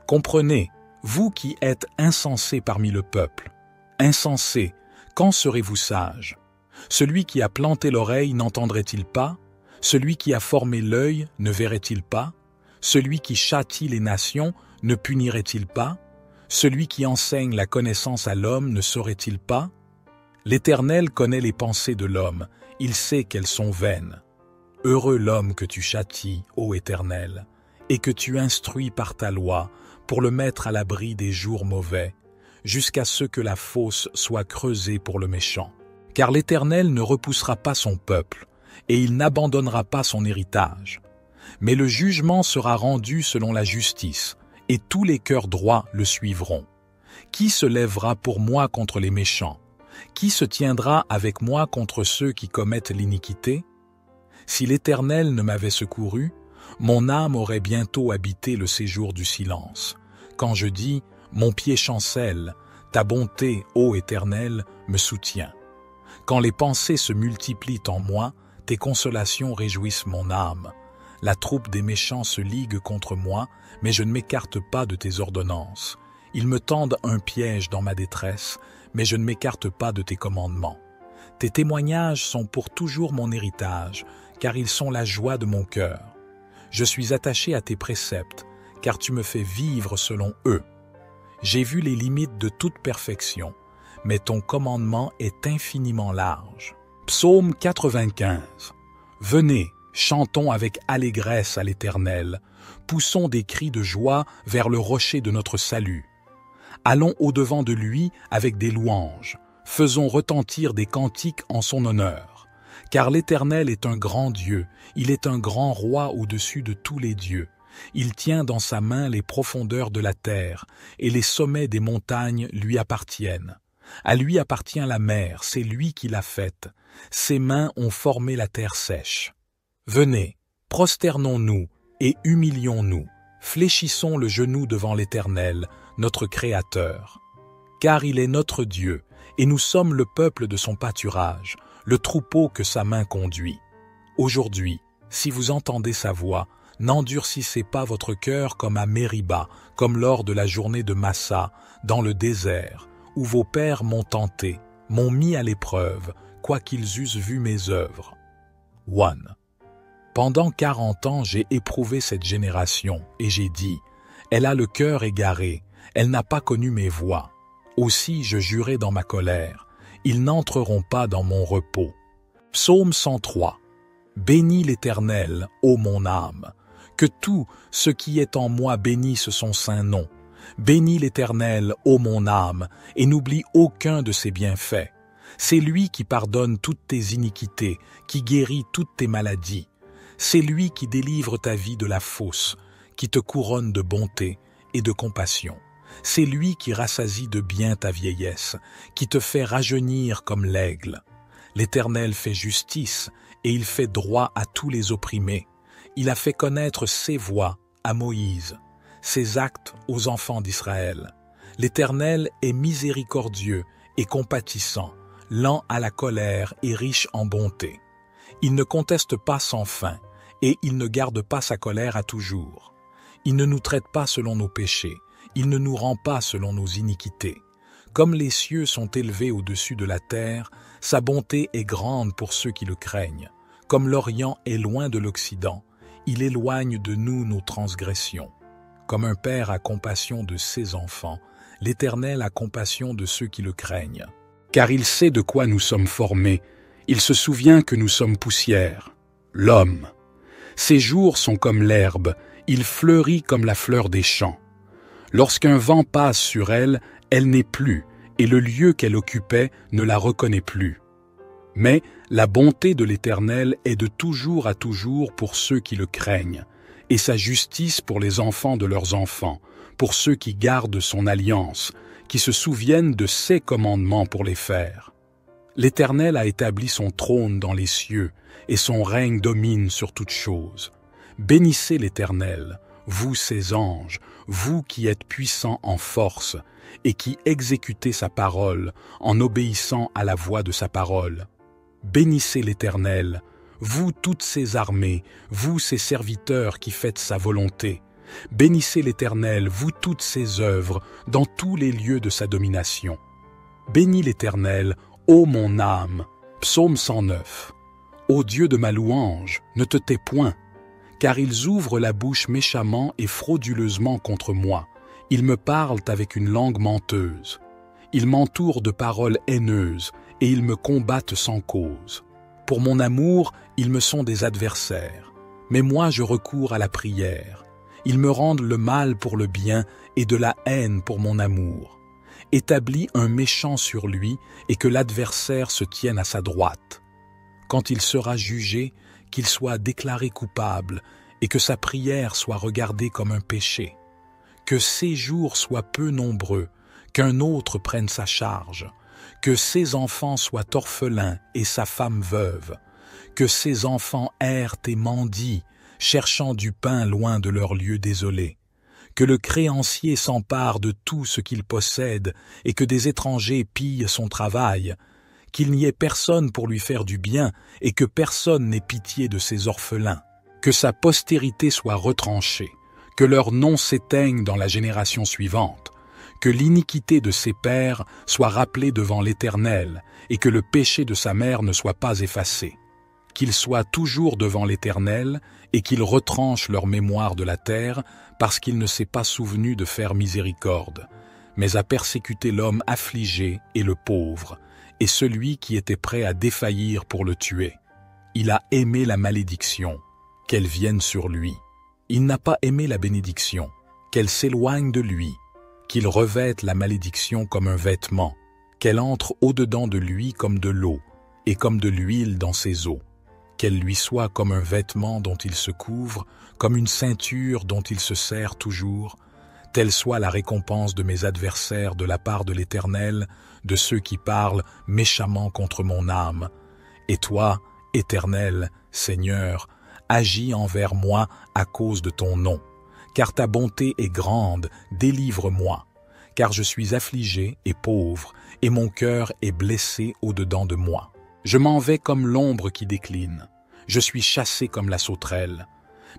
Comprenez, vous qui êtes insensés parmi le peuple. Insensés, quand serez-vous sages? Celui qui a planté l'oreille n'entendrait-il pas? Celui qui a formé l'œil ne verrait-il pas? Celui qui châtie les nations ne punirait-il pas? Celui qui enseigne la connaissance à l'homme ne saurait-il pas? L'Éternel connaît les pensées de l'homme, il sait qu'elles sont vaines. Heureux l'homme que tu châties, ô Éternel, et que tu instruis par ta loi, pour le mettre à l'abri des jours mauvais, jusqu'à ce que la fosse soit creusée pour le méchant. Car l'Éternel ne repoussera pas son peuple, et il n'abandonnera pas son héritage. Mais le jugement sera rendu selon la justice, et tous les cœurs droits le suivront. Qui se lèvera pour moi contre les méchants? Qui se tiendra avec moi contre ceux qui commettent l'iniquité? Si l'Éternel ne m'avait secouru, mon âme aurait bientôt habité le séjour du silence. Quand je dis « Mon pied chancelle », ta bonté, ô Éternel, me soutient. Quand les pensées se multiplient en moi, tes consolations réjouissent mon âme. La troupe des méchants se ligue contre moi, mais je ne m'écarte pas de tes ordonnances. Ils me tendent un piège dans ma détresse, mais je ne m'écarte pas de tes commandements. Tes témoignages sont pour toujours mon héritage, car ils sont la joie de mon cœur. Je suis attaché à tes préceptes, car tu me fais vivre selon eux. J'ai vu les limites de toute perfection, mais ton commandement est infiniment large. Psaume 95. Venez, chantons avec allégresse à l'Éternel, poussons des cris de joie vers le rocher de notre salut. Allons au-devant de lui avec des louanges. Faisons retentir des cantiques en son honneur. Car l'Éternel est un grand Dieu, il est un grand roi au-dessus de tous les dieux. Il tient dans sa main les profondeurs de la terre, et les sommets des montagnes lui appartiennent. À lui appartient la mer, c'est lui qui l'a faite. Ses mains ont formé la terre sèche. Venez, prosternons-nous et humilions-nous. Fléchissons le genou devant l'Éternel, notre Créateur. Car il est notre Dieu, et nous sommes le peuple de son pâturage, le troupeau que sa main conduit. Aujourd'hui, si vous entendez sa voix, n'endurcissez pas votre cœur comme à Mériba, comme lors de la journée de Massa, dans le désert, où vos pères m'ont tenté, m'ont mis à l'épreuve, quoiqu'ils eussent vu mes œuvres. 1. Pendant 40 ans, j'ai éprouvé cette génération, et j'ai dit, « Elle a le cœur égaré, elle n'a pas connu mes voies. Aussi je jurai dans ma colère, ils n'entreront pas dans mon repos. » Psaume 103. Bénis l'Éternel, ô mon âme. Que tout ce qui est en moi bénisse son saint nom. Bénis l'Éternel, ô mon âme, et n'oublie aucun de ses bienfaits. C'est lui qui pardonne toutes tes iniquités, qui guérit toutes tes maladies. C'est lui qui délivre ta vie de la fosse, qui te couronne de bonté et de compassion. C'est lui qui rassasie de bien ta vieillesse, qui te fait rajeunir comme l'aigle. L'Éternel fait justice, et il fait droit à tous les opprimés. Il a fait connaître ses voies à Moïse, ses actes aux enfants d'Israël. L'Éternel est miséricordieux et compatissant, lent à la colère et riche en bonté. Il ne conteste pas sans fin, et il ne garde pas sa colère à toujours. Il ne nous traite pas selon nos péchés, il ne nous rend pas selon nos iniquités. Comme les cieux sont élevés au-dessus de la terre, sa bonté est grande pour ceux qui le craignent. Comme l'Orient est loin de l'Occident, il éloigne de nous nos transgressions. Comme un père a compassion de ses enfants, l'Éternel a compassion de ceux qui le craignent. Car il sait de quoi nous sommes formés, il se souvient que nous sommes poussière. L'homme. Ses jours sont comme l'herbe, il fleurit comme la fleur des champs. Lorsqu'un vent passe sur elle, elle n'est plus, et le lieu qu'elle occupait ne la reconnaît plus. Mais la bonté de l'Éternel est de toujours à toujours pour ceux qui le craignent, et sa justice pour les enfants de leurs enfants, pour ceux qui gardent son alliance, qui se souviennent de ses commandements pour les faire. L'Éternel a établi son trône dans les cieux, et son règne domine sur toutes choses. Bénissez l'Éternel, vous ses anges, vous qui êtes puissants en force, et qui exécutez sa parole en obéissant à la voix de sa parole. Bénissez l'Éternel, vous toutes ses armées, vous ses serviteurs qui faites sa volonté. Bénissez l'Éternel, vous toutes ses œuvres, dans tous les lieux de sa domination. Bénis l'Éternel, ô mon âme. Psaume 109. Ô Dieu de ma louange, ne te tais point, car ils ouvrent la bouche méchamment et frauduleusement contre moi. Ils me parlent avec une langue menteuse. Ils m'entourent de paroles haineuses, et ils me combattent sans cause. Pour mon amour, ils me sont des adversaires. Mais moi je recours à la prière. Ils me rendent le mal pour le bien et de la haine pour mon amour. Établis un méchant sur lui et que l'adversaire se tienne à sa droite. Quand il sera jugé, qu'il soit déclaré coupable et que sa prière soit regardée comme un péché. Que ses jours soient peu nombreux, qu'un autre prenne sa charge, que ses enfants soient orphelins et sa femme veuve, que ses enfants errent et mendient, cherchant du pain loin de leur lieu désolé, que le créancier s'empare de tout ce qu'il possède et que des étrangers pillent son travail, qu'il n'y ait personne pour lui faire du bien et que personne n'ait pitié de ses orphelins, que sa postérité soit retranchée, que leur nom s'éteigne dans la génération suivante, que l'iniquité de ses pères soit rappelée devant l'Éternel et que le péché de sa mère ne soit pas effacé, qu'il soit toujours devant l'Éternel et qu'il retranche leur mémoire de la terre parce qu'il ne s'est pas souvenu de faire miséricorde, mais a persécuté l'homme affligé et le pauvre, et celui qui était prêt à défaillir pour le tuer. Il a aimé la malédiction, qu'elle vienne sur lui. Il n'a pas aimé la bénédiction, qu'elle s'éloigne de lui, qu'il revête la malédiction comme un vêtement, qu'elle entre au-dedans de lui comme de l'eau, et comme de l'huile dans ses os, qu'elle lui soit comme un vêtement dont il se couvre, comme une ceinture dont il se serre toujours, telle soit la récompense de mes adversaires de la part de l'Éternel, de ceux qui parlent méchamment contre mon âme. Et toi, Éternel, Seigneur, agis envers moi à cause de ton nom. Car ta bonté est grande, délivre-moi. Car je suis affligé et pauvre, et mon cœur est blessé au-dedans de moi. Je m'en vais comme l'ombre qui décline. Je suis chassé comme la sauterelle.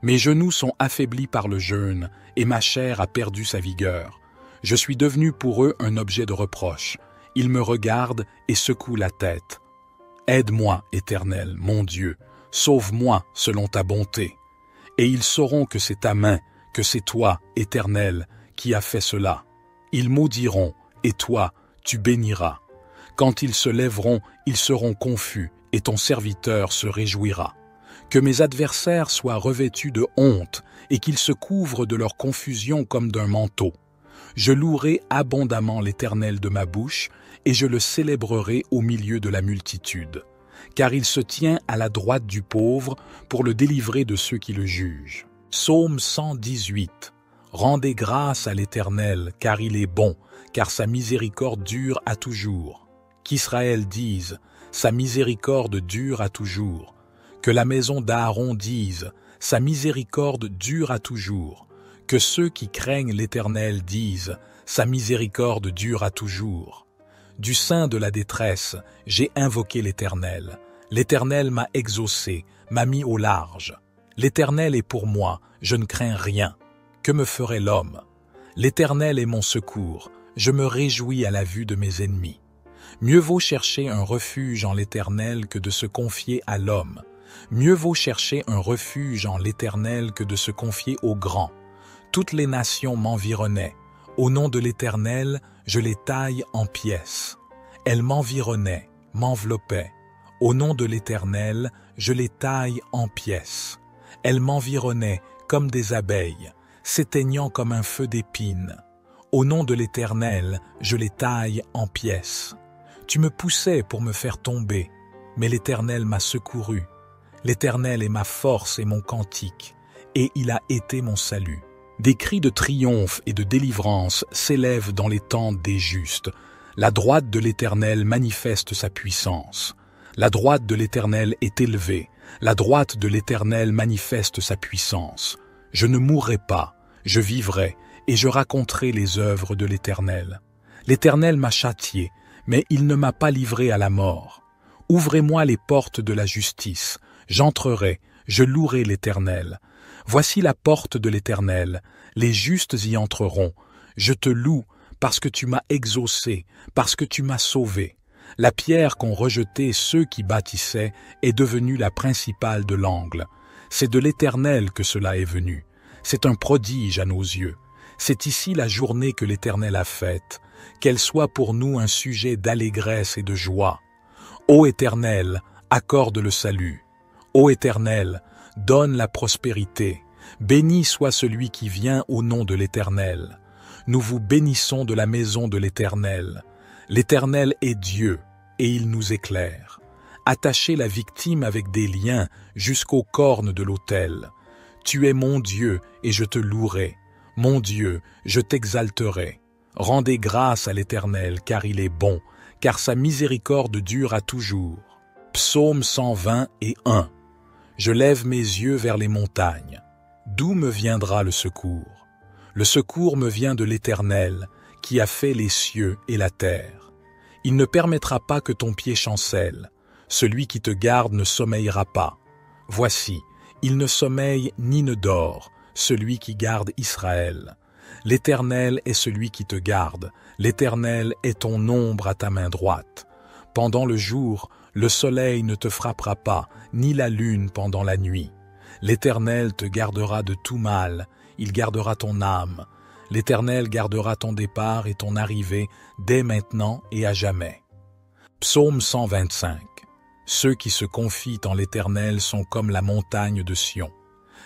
Mes genoux sont affaiblis par le jeûne, et ma chair a perdu sa vigueur. Je suis devenu pour eux un objet de reproche. Ils me regardent et secouent la tête. Aide-moi, Éternel, mon Dieu, sauve-moi selon ta bonté. Et ils sauront que c'est ta main, que c'est toi, Éternel, qui as fait cela. Ils maudiront, et toi, tu béniras. Quand ils se lèveront, ils seront confus, et ton serviteur se réjouira. Que mes adversaires soient revêtus de honte, et qu'ils se couvrent de leur confusion comme d'un manteau. Je louerai abondamment l'Éternel de ma bouche, et je le célébrerai au milieu de la multitude. Car il se tient à la droite du pauvre pour le délivrer de ceux qui le jugent. Psaume 118. Rendez grâce à l'Éternel, car il est bon, car sa miséricorde dure à toujours. Qu'Israël dise, sa miséricorde dure à toujours. Que la maison d'Aaron dise, sa miséricorde dure à toujours. Que ceux qui craignent l'Éternel disent, sa miséricorde dure à toujours. Du sein de la détresse, j'ai invoqué l'Éternel. L'Éternel m'a exaucé, m'a mis au large. L'Éternel est pour moi, je ne crains rien. Que me ferait l'homme? L'Éternel est mon secours, je me réjouis à la vue de mes ennemis. Mieux vaut chercher un refuge en l'Éternel que de se confier à l'homme. Mieux vaut chercher un refuge en l'Éternel que de se confier aux grands. Toutes les nations m'environnaient. Au nom de l'Éternel, je les taille en pièces. Elles m'environnaient, m'enveloppaient. Au nom de l'Éternel, je les taille en pièces. Elles m'environnaient comme des abeilles, s'éteignant comme un feu d'épines. Au nom de l'Éternel, je les taille en pièces. Tu me poussais pour me faire tomber, mais l'Éternel m'a secouru. L'Éternel est ma force et mon cantique, et il a été mon salut. Des cris de triomphe et de délivrance s'élèvent dans les tentes des justes. La droite de l'Éternel manifeste sa puissance. La droite de l'Éternel est élevée. La droite de l'Éternel manifeste sa puissance. Je ne mourrai pas, je vivrai, et je raconterai les œuvres de l'Éternel. L'Éternel m'a châtié, mais il ne m'a pas livré à la mort. Ouvrez-moi les portes de la justice. J'entrerai, je louerai l'Éternel. Voici la porte de l'Éternel, les justes y entreront. Je te loue parce que tu m'as exaucé, parce que tu m'as sauvé. La pierre qu'ont rejetée ceux qui bâtissaient est devenue la principale de l'angle. C'est de l'Éternel que cela est venu. C'est un prodige à nos yeux. C'est ici la journée que l'Éternel a faite, qu'elle soit pour nous un sujet d'allégresse et de joie. Ô Éternel, accorde le salut. Ô Éternel, donne la prospérité. Béni soit celui qui vient au nom de l'Éternel. Nous vous bénissons de la maison de l'Éternel. L'Éternel est Dieu, et il nous éclaire. Attachez la victime avec des liens jusqu'aux cornes de l'autel. Tu es mon Dieu, et je te louerai. Mon Dieu, je t'exalterai. Rendez grâce à l'Éternel, car il est bon, car sa miséricorde dure à toujours. Psaume 121. Je lève mes yeux vers les montagnes. D'où me viendra le secours? Le secours me vient de l'Éternel, qui a fait les cieux et la terre. Il ne permettra pas que ton pied chancelle. Celui qui te garde ne sommeillera pas. Voici, il ne sommeille ni ne dort, celui qui garde Israël. L'Éternel est celui qui te garde. L'Éternel est ton ombre à ta main droite. Pendant le jour, le soleil ne te frappera pas, ni la lune pendant la nuit. L'Éternel te gardera de tout mal, il gardera ton âme. L'Éternel gardera ton départ et ton arrivée dès maintenant et à jamais. Psaume 125. Ceux qui se confient en l'Éternel sont comme la montagne de Sion.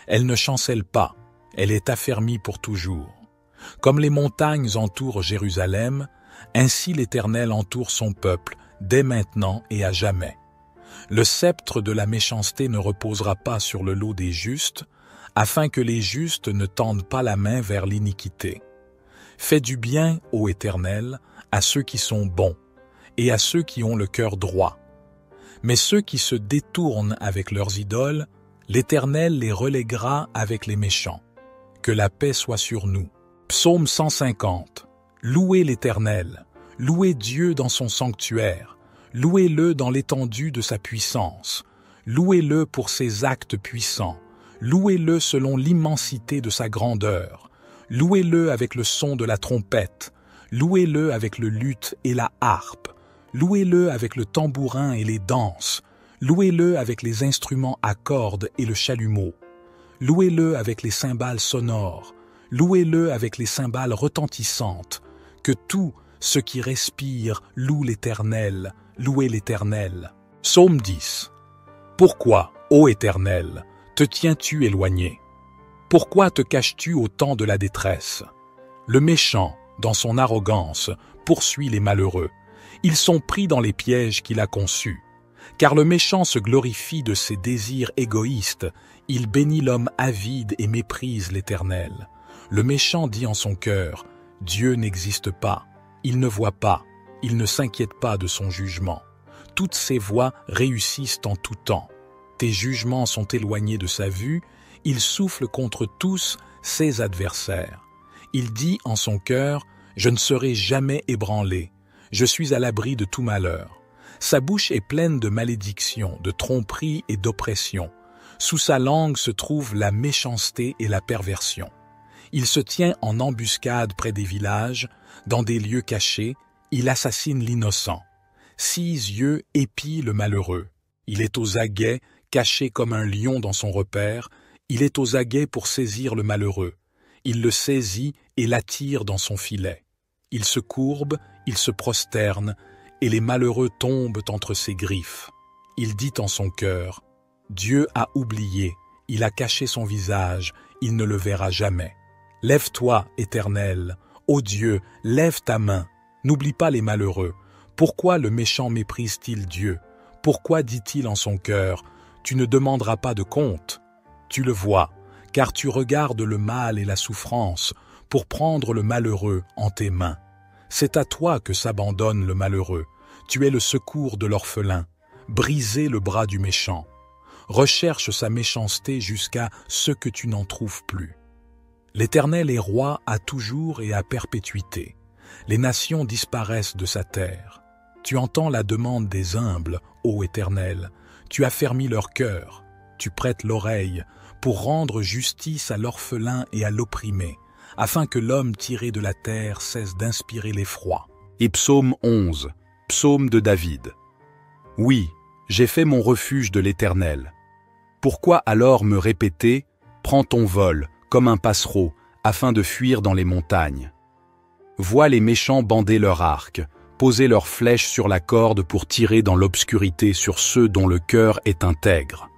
Elle ne chancelle pas, elle est affermie pour toujours. Comme les montagnes entourent Jérusalem, ainsi l'Éternel entoure son peuple, dès maintenant et à jamais. Le sceptre de la méchanceté ne reposera pas sur le lot des justes, afin que les justes ne tendent pas la main vers l'iniquité. Fais du bien, ô Éternel, à ceux qui sont bons, et à ceux qui ont le cœur droit. Mais ceux qui se détournent avec leurs idoles, l'Éternel les reléguera avec les méchants. Que la paix soit sur nous. Psaume 150. Louez l'Éternel, louez Dieu dans son sanctuaire, louez-le dans l'étendue de sa puissance, louez-le pour ses actes puissants, louez-le selon l'immensité de sa grandeur, louez-le avec le son de la trompette, louez-le avec le luth et la harpe, louez-le avec le tambourin et les danses, louez-le avec les instruments à cordes et le chalumeau, louez-le avec les cymbales sonores, louez-le avec les cymbales retentissantes, que tout ce qui respire loue l'Éternel, louez l'Éternel. Psaume 10. Pourquoi, ô Éternel, te tiens-tu éloigné? Pourquoi te caches-tu au temps de la détresse? Le méchant, dans son arrogance, poursuit les malheureux. Ils sont pris dans les pièges qu'il a conçus. Car le méchant se glorifie de ses désirs égoïstes, il bénit l'homme avide et méprise l'Éternel. Le méchant dit en son cœur, « Dieu n'existe pas, il ne voit pas, il ne s'inquiète pas de son jugement. Toutes ses voies réussissent en tout temps. Tes jugements sont éloignés de sa vue, il souffle contre tous ses adversaires. Il dit en son cœur, « Je ne serai jamais ébranlé, je suis à l'abri de tout malheur. » Sa bouche est pleine de malédictions, de tromperies et d'oppression. Sous sa langue se trouve la méchanceté et la perversion. Il se tient en embuscade près des villages, dans des lieux cachés, il assassine l'innocent. 6 yeux épient le malheureux. Il est aux aguets, caché comme un lion dans son repaire, il est aux aguets pour saisir le malheureux. Il le saisit et l'attire dans son filet. Il se courbe, il se prosterne, et les malheureux tombent entre ses griffes. Il dit en son cœur, « Dieu a oublié, il a caché son visage, il ne le verra jamais. » Lève-toi, Éternel, ô Dieu, lève ta main, n'oublie pas les malheureux. Pourquoi le méchant méprise-t-il Dieu? Pourquoi dit-il en son cœur, « Tu ne demanderas pas de compte » Tu le vois, car tu regardes le mal et la souffrance pour prendre le malheureux en tes mains. C'est à toi que s'abandonne le malheureux. Tu es le secours de l'orphelin. Brisez le bras du méchant. Recherche sa méchanceté jusqu'à ce que tu n'en trouves plus. L'Éternel est roi à toujours et à perpétuité. Les nations disparaissent de sa terre. Tu entends la demande des humbles, ô Éternel. Tu affermis leur cœur. Tu prêtes l'oreille pour rendre justice à l'orphelin et à l'opprimé, afin que l'homme tiré de la terre cesse d'inspirer l'effroi. Et psaume 11, psaume de David. Oui, j'ai fait mon refuge de l'Éternel. Pourquoi alors me répéter, prends ton vol, comme un passereau, afin de fuir dans les montagnes? Vois les méchants bander leur arc, poser leurs flèches sur la corde pour tirer dans l'obscurité sur ceux dont le cœur est intègre.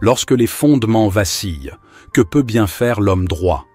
Lorsque les fondements vacillent, que peut bien faire l'homme droit?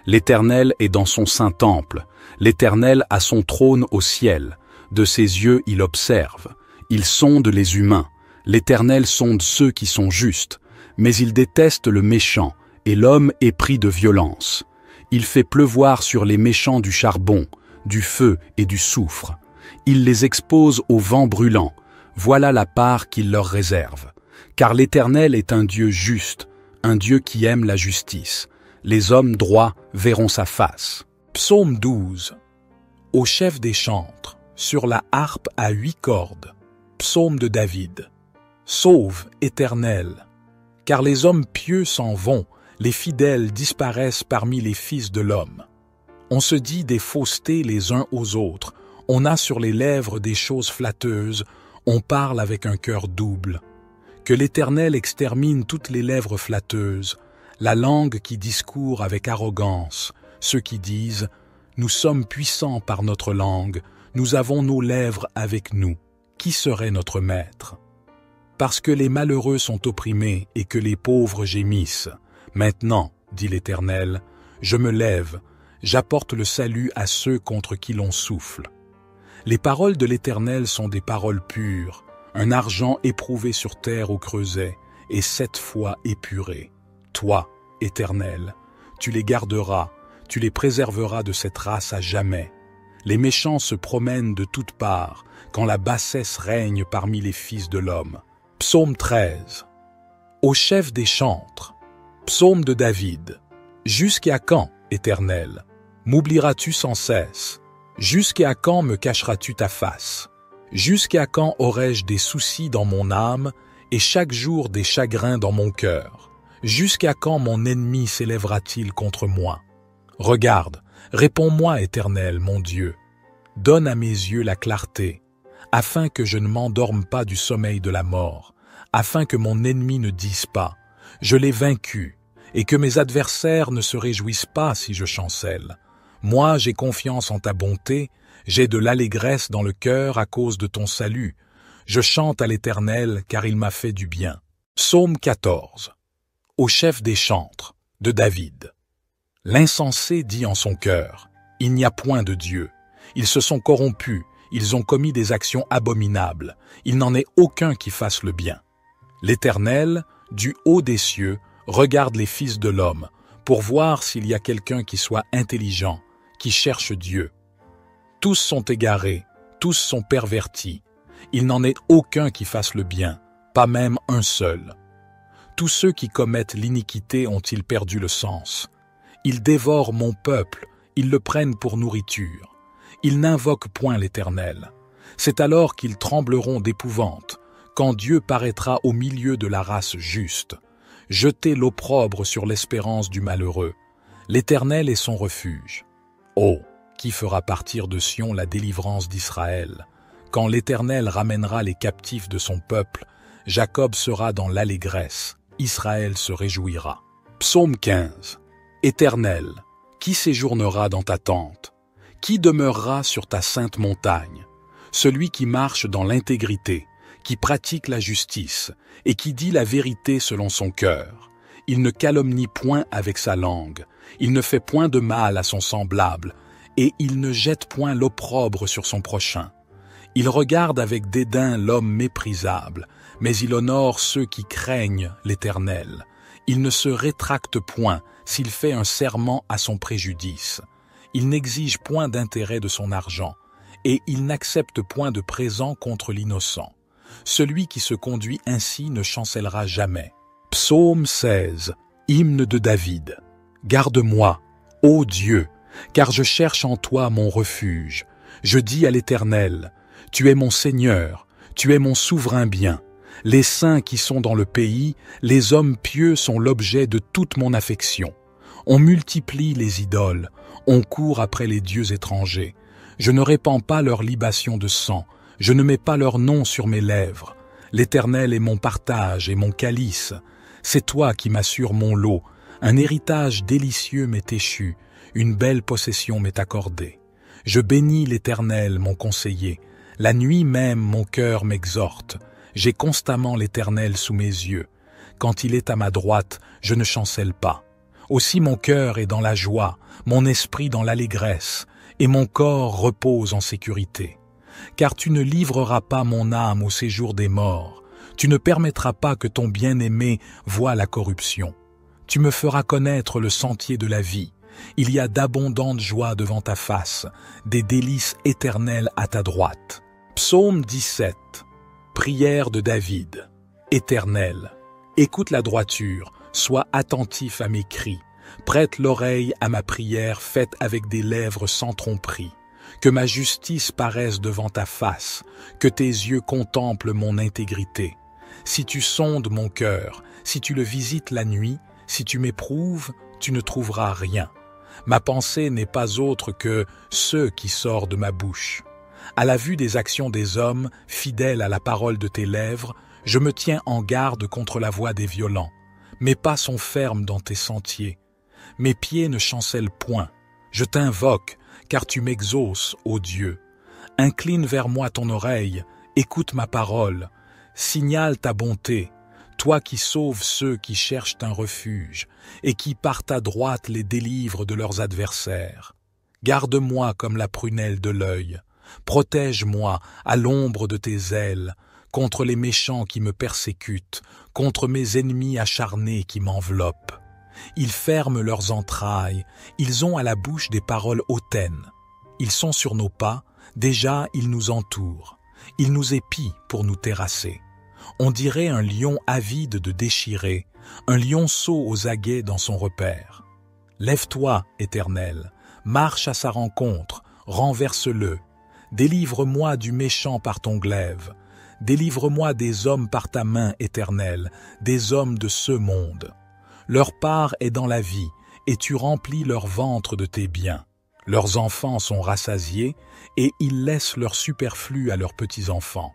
L'Éternel est dans son saint temple, l'Éternel a son trône au ciel. De ses yeux il observe, il sonde les humains. L'Éternel sonde ceux qui sont justes, mais il déteste le méchant, et l'homme est pris de violence. Il fait pleuvoir sur les méchants du charbon, du feu et du soufre. Il les expose au vent brûlant. Voilà la part qu'il leur réserve. Car l'Éternel est un Dieu juste, un Dieu qui aime la justice. Les hommes droits verront sa face. Psaume 12. Au chef des chantres, sur la harpe à 8 cordes. Psaume de David. Sauve, Éternel, car les hommes pieux s'en vont, les fidèles disparaissent parmi les fils de l'homme. On se dit des faussetés les uns aux autres, on a sur les lèvres des choses flatteuses, on parle avec un cœur double. Que l'Éternel extermine toutes les lèvres flatteuses, la langue qui discourt avec arrogance, ceux qui disent « Nous sommes puissants par notre langue, nous avons nos lèvres avec nous. Qui serait notre maître ?» Parce que les malheureux sont opprimés et que les pauvres gémissent. Maintenant, dit l'Éternel, je me lève, j'apporte le salut à ceux contre qui l'on souffle. Les paroles de l'Éternel sont des paroles pures, un argent éprouvé sur terre au creuset, et 7 fois épuré. Toi, Éternel, tu les garderas, tu les préserveras de cette race à jamais. Les méchants se promènent de toutes parts, quand la bassesse règne parmi les fils de l'homme. Psaume 13. Au chef des chantres. Psaume de David. Jusqu'à quand, Éternel, m'oublieras-tu sans cesse? Jusqu'à quand me cacheras-tu ta face? Jusqu'à quand aurai-je des soucis dans mon âme et chaque jour des chagrins dans mon cœur? Jusqu'à quand mon ennemi s'élèvera-t-il contre moi? Regarde, réponds-moi, Éternel, mon Dieu. Donne à mes yeux la clarté, afin que je ne m'endorme pas du sommeil de la mort, afin que mon ennemi ne dise pas « Je l'ai vaincu », et que mes adversaires ne se réjouissent pas si je chancelle. Moi, j'ai confiance en ta bonté, j'ai de l'allégresse dans le cœur à cause de ton salut. Je chante à l'Éternel, car il m'a fait du bien. Psaume 14. Au chef des chantres, de David. L'insensé dit en son cœur, « Il n'y a point de Dieu. Ils se sont corrompus, ils ont commis des actions abominables. Il n'en est aucun qui fasse le bien. » L'Éternel, du haut des cieux, regarde les fils de l'homme, pour voir s'il y a quelqu'un qui soit intelligent, qui cherche Dieu. Tous sont égarés, tous sont pervertis. Il n'en est aucun qui fasse le bien, pas même un seul. Tous ceux qui commettent l'iniquité ont-ils perdu le sens? Ils dévorent mon peuple, ils le prennent pour nourriture. Ils n'invoquent point l'Éternel. C'est alors qu'ils trembleront d'épouvante, quand Dieu paraîtra au milieu de la race juste. Jetez l'opprobre sur l'espérance du malheureux. L'Éternel est son refuge. Oh, qui fera partir de Sion la délivrance d'Israël? Quand l'Éternel ramènera les captifs de son peuple, Jacob sera dans l'allégresse, Israël se réjouira. Psaume 15. Éternel, qui séjournera dans ta tente? Qui demeurera sur ta sainte montagne? Celui qui marche dans l'intégrité, qui pratique la justice et qui dit la vérité selon son cœur. Il ne calomnie point avec sa langue, il ne fait point de mal à son semblable, et il ne jette point l'opprobre sur son prochain. Il regarde avec dédain l'homme méprisable, mais il honore ceux qui craignent l'Éternel. Il ne se rétracte point s'il fait un serment à son préjudice. Il n'exige point d'intérêt de son argent, et il n'accepte point de présent contre l'innocent. Celui qui se conduit ainsi ne chancellera jamais. Psaume 16, hymne de David. Garde-moi, ô Dieu, car je cherche en toi mon refuge. Je dis à l'Éternel, tu es mon Seigneur, tu es mon souverain bien. Les saints qui sont dans le pays, les hommes pieux sont l'objet de toute mon affection. On multiplie les idoles, on court après les dieux étrangers. Je ne répands pas leur libation de sang, je ne mets pas leur nom sur mes lèvres. L'Éternel est mon partage et mon calice. C'est toi qui m'assures mon lot. Un héritage délicieux m'est échu, une belle possession m'est accordée. Je bénis l'Éternel, mon conseiller. La nuit même, mon cœur m'exhorte. J'ai constamment l'Éternel sous mes yeux. Quand il est à ma droite, je ne chancelle pas. Aussi mon cœur est dans la joie, mon esprit dans l'allégresse, et mon corps repose en sécurité. Car tu ne livreras pas mon âme au séjour des morts. Tu ne permettras pas que ton bien-aimé voie la corruption. Tu me feras connaître le sentier de la vie. Il y a d'abondantes joies devant ta face, des délices éternelles à ta droite. Psaume 17. Prière de David. Éternel, écoute la droiture, sois attentif à mes cris. Prête l'oreille à ma prière faite avec des lèvres sans tromperie. Que ma justice paraisse devant ta face, que tes yeux contemplent mon intégrité. Si tu sondes mon cœur, si tu le visites la nuit, si tu m'éprouves, tu ne trouveras rien. Ma pensée n'est pas autre que ce qui sort de ma bouche. À la vue des actions des hommes, fidèles à la parole de tes lèvres, je me tiens en garde contre la voix des violents. Mes pas sont fermes dans tes sentiers. Mes pieds ne chancellent point. Je t'invoque, car tu m'exauces, ô Dieu. Incline vers moi ton oreille, écoute ma parole. Signale ta bonté. toi qui sauves ceux qui cherchent un refuge et qui par ta droite les délivrent de leurs adversaires. Garde-moi comme la prunelle de l'œil, protège-moi à l'ombre de tes ailes, contre les méchants qui me persécutent, contre mes ennemis acharnés qui m'enveloppent. Ils ferment leurs entrailles, ils ont à la bouche des paroles hautaines. Ils sont sur nos pas, déjà ils nous entourent. Ils nous épient pour nous terrasser. On dirait un lion avide de déchirer, un lionceau aux aguets dans son repère. Lève-toi, Éternel, marche à sa rencontre, renverse-le. Délivre-moi du méchant par ton glaive. Délivre-moi des hommes par ta main, Éternelle, des hommes de ce monde. Leur part est dans la vie, et tu remplis leur ventre de tes biens. Leurs enfants sont rassasiés, et ils laissent leur superflu à leurs petits-enfants.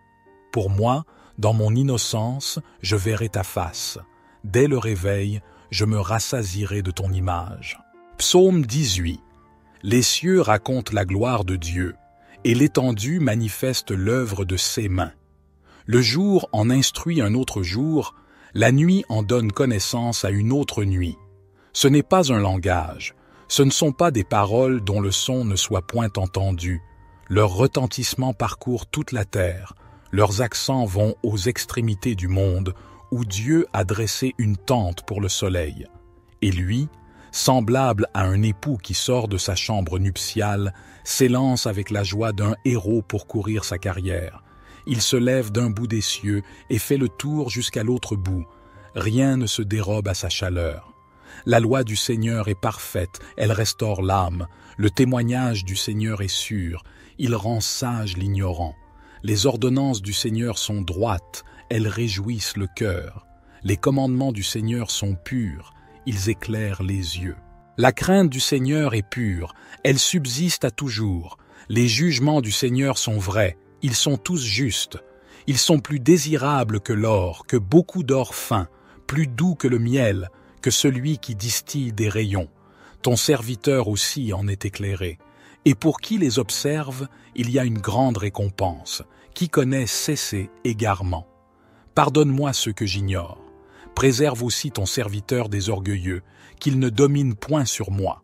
Pour moi, dans mon innocence, je verrai ta face. Dès le réveil, je me rassasierai de ton image. Psaume 18. Les cieux racontent la gloire de Dieu, et l'étendue manifeste l'œuvre de ses mains. Le jour en instruit un autre jour, la nuit en donne connaissance à une autre nuit. Ce n'est pas un langage, ce ne sont pas des paroles dont le son ne soit point entendu. Leur retentissement parcourt toute la terre, leurs accents vont aux extrémités du monde, où Dieu a dressé une tente pour le soleil. Et lui, semblable à un époux qui sort de sa chambre nuptiale, s'élance avec la joie d'un héros pour courir sa carrière. Il se lève d'un bout des cieux et fait le tour jusqu'à l'autre bout. Rien ne se dérobe à sa chaleur. La loi du Seigneur est parfaite, elle restaure l'âme. Le témoignage du Seigneur est sûr, il rend sage l'ignorant. Les ordonnances du Seigneur sont droites, elles réjouissent le cœur. Les commandements du Seigneur sont purs, ils éclairent les yeux. La crainte du Seigneur est pure, elle subsiste à toujours. Les jugements du Seigneur sont vrais, ils sont tous justes. Ils sont plus désirables que l'or, que beaucoup d'or fin, plus doux que le miel, que celui qui distille des rayons. Ton serviteur aussi en est éclairé. Et pour qui les observe, il y a une grande récompense. Qui connaît cesser égarement. Pardonne-moi ce que j'ignore. Préserve aussi ton serviteur des orgueilleux, qu'il ne domine point sur moi.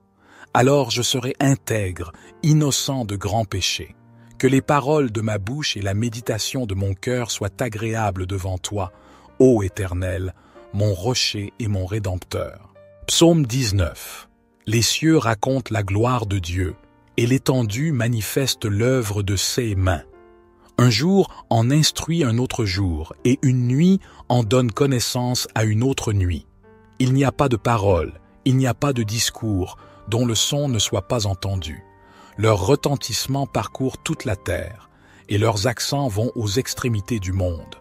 Alors je serai intègre, innocent de grands péchés. Que les paroles de ma bouche et la méditation de mon cœur soient agréables devant toi, ô Éternel, mon rocher et mon rédempteur. Psaume 19. Les cieux racontent la gloire de Dieu, et l'étendue manifeste l'œuvre de ses mains. Un jour en instruit un autre jour, et une nuit en donne connaissance à une autre nuit. Il n'y a pas de parole, il n'y a pas de discours, dont le son ne soit pas entendu. Leur retentissement parcourt toute la terre, et leurs accents vont aux extrémités du monde.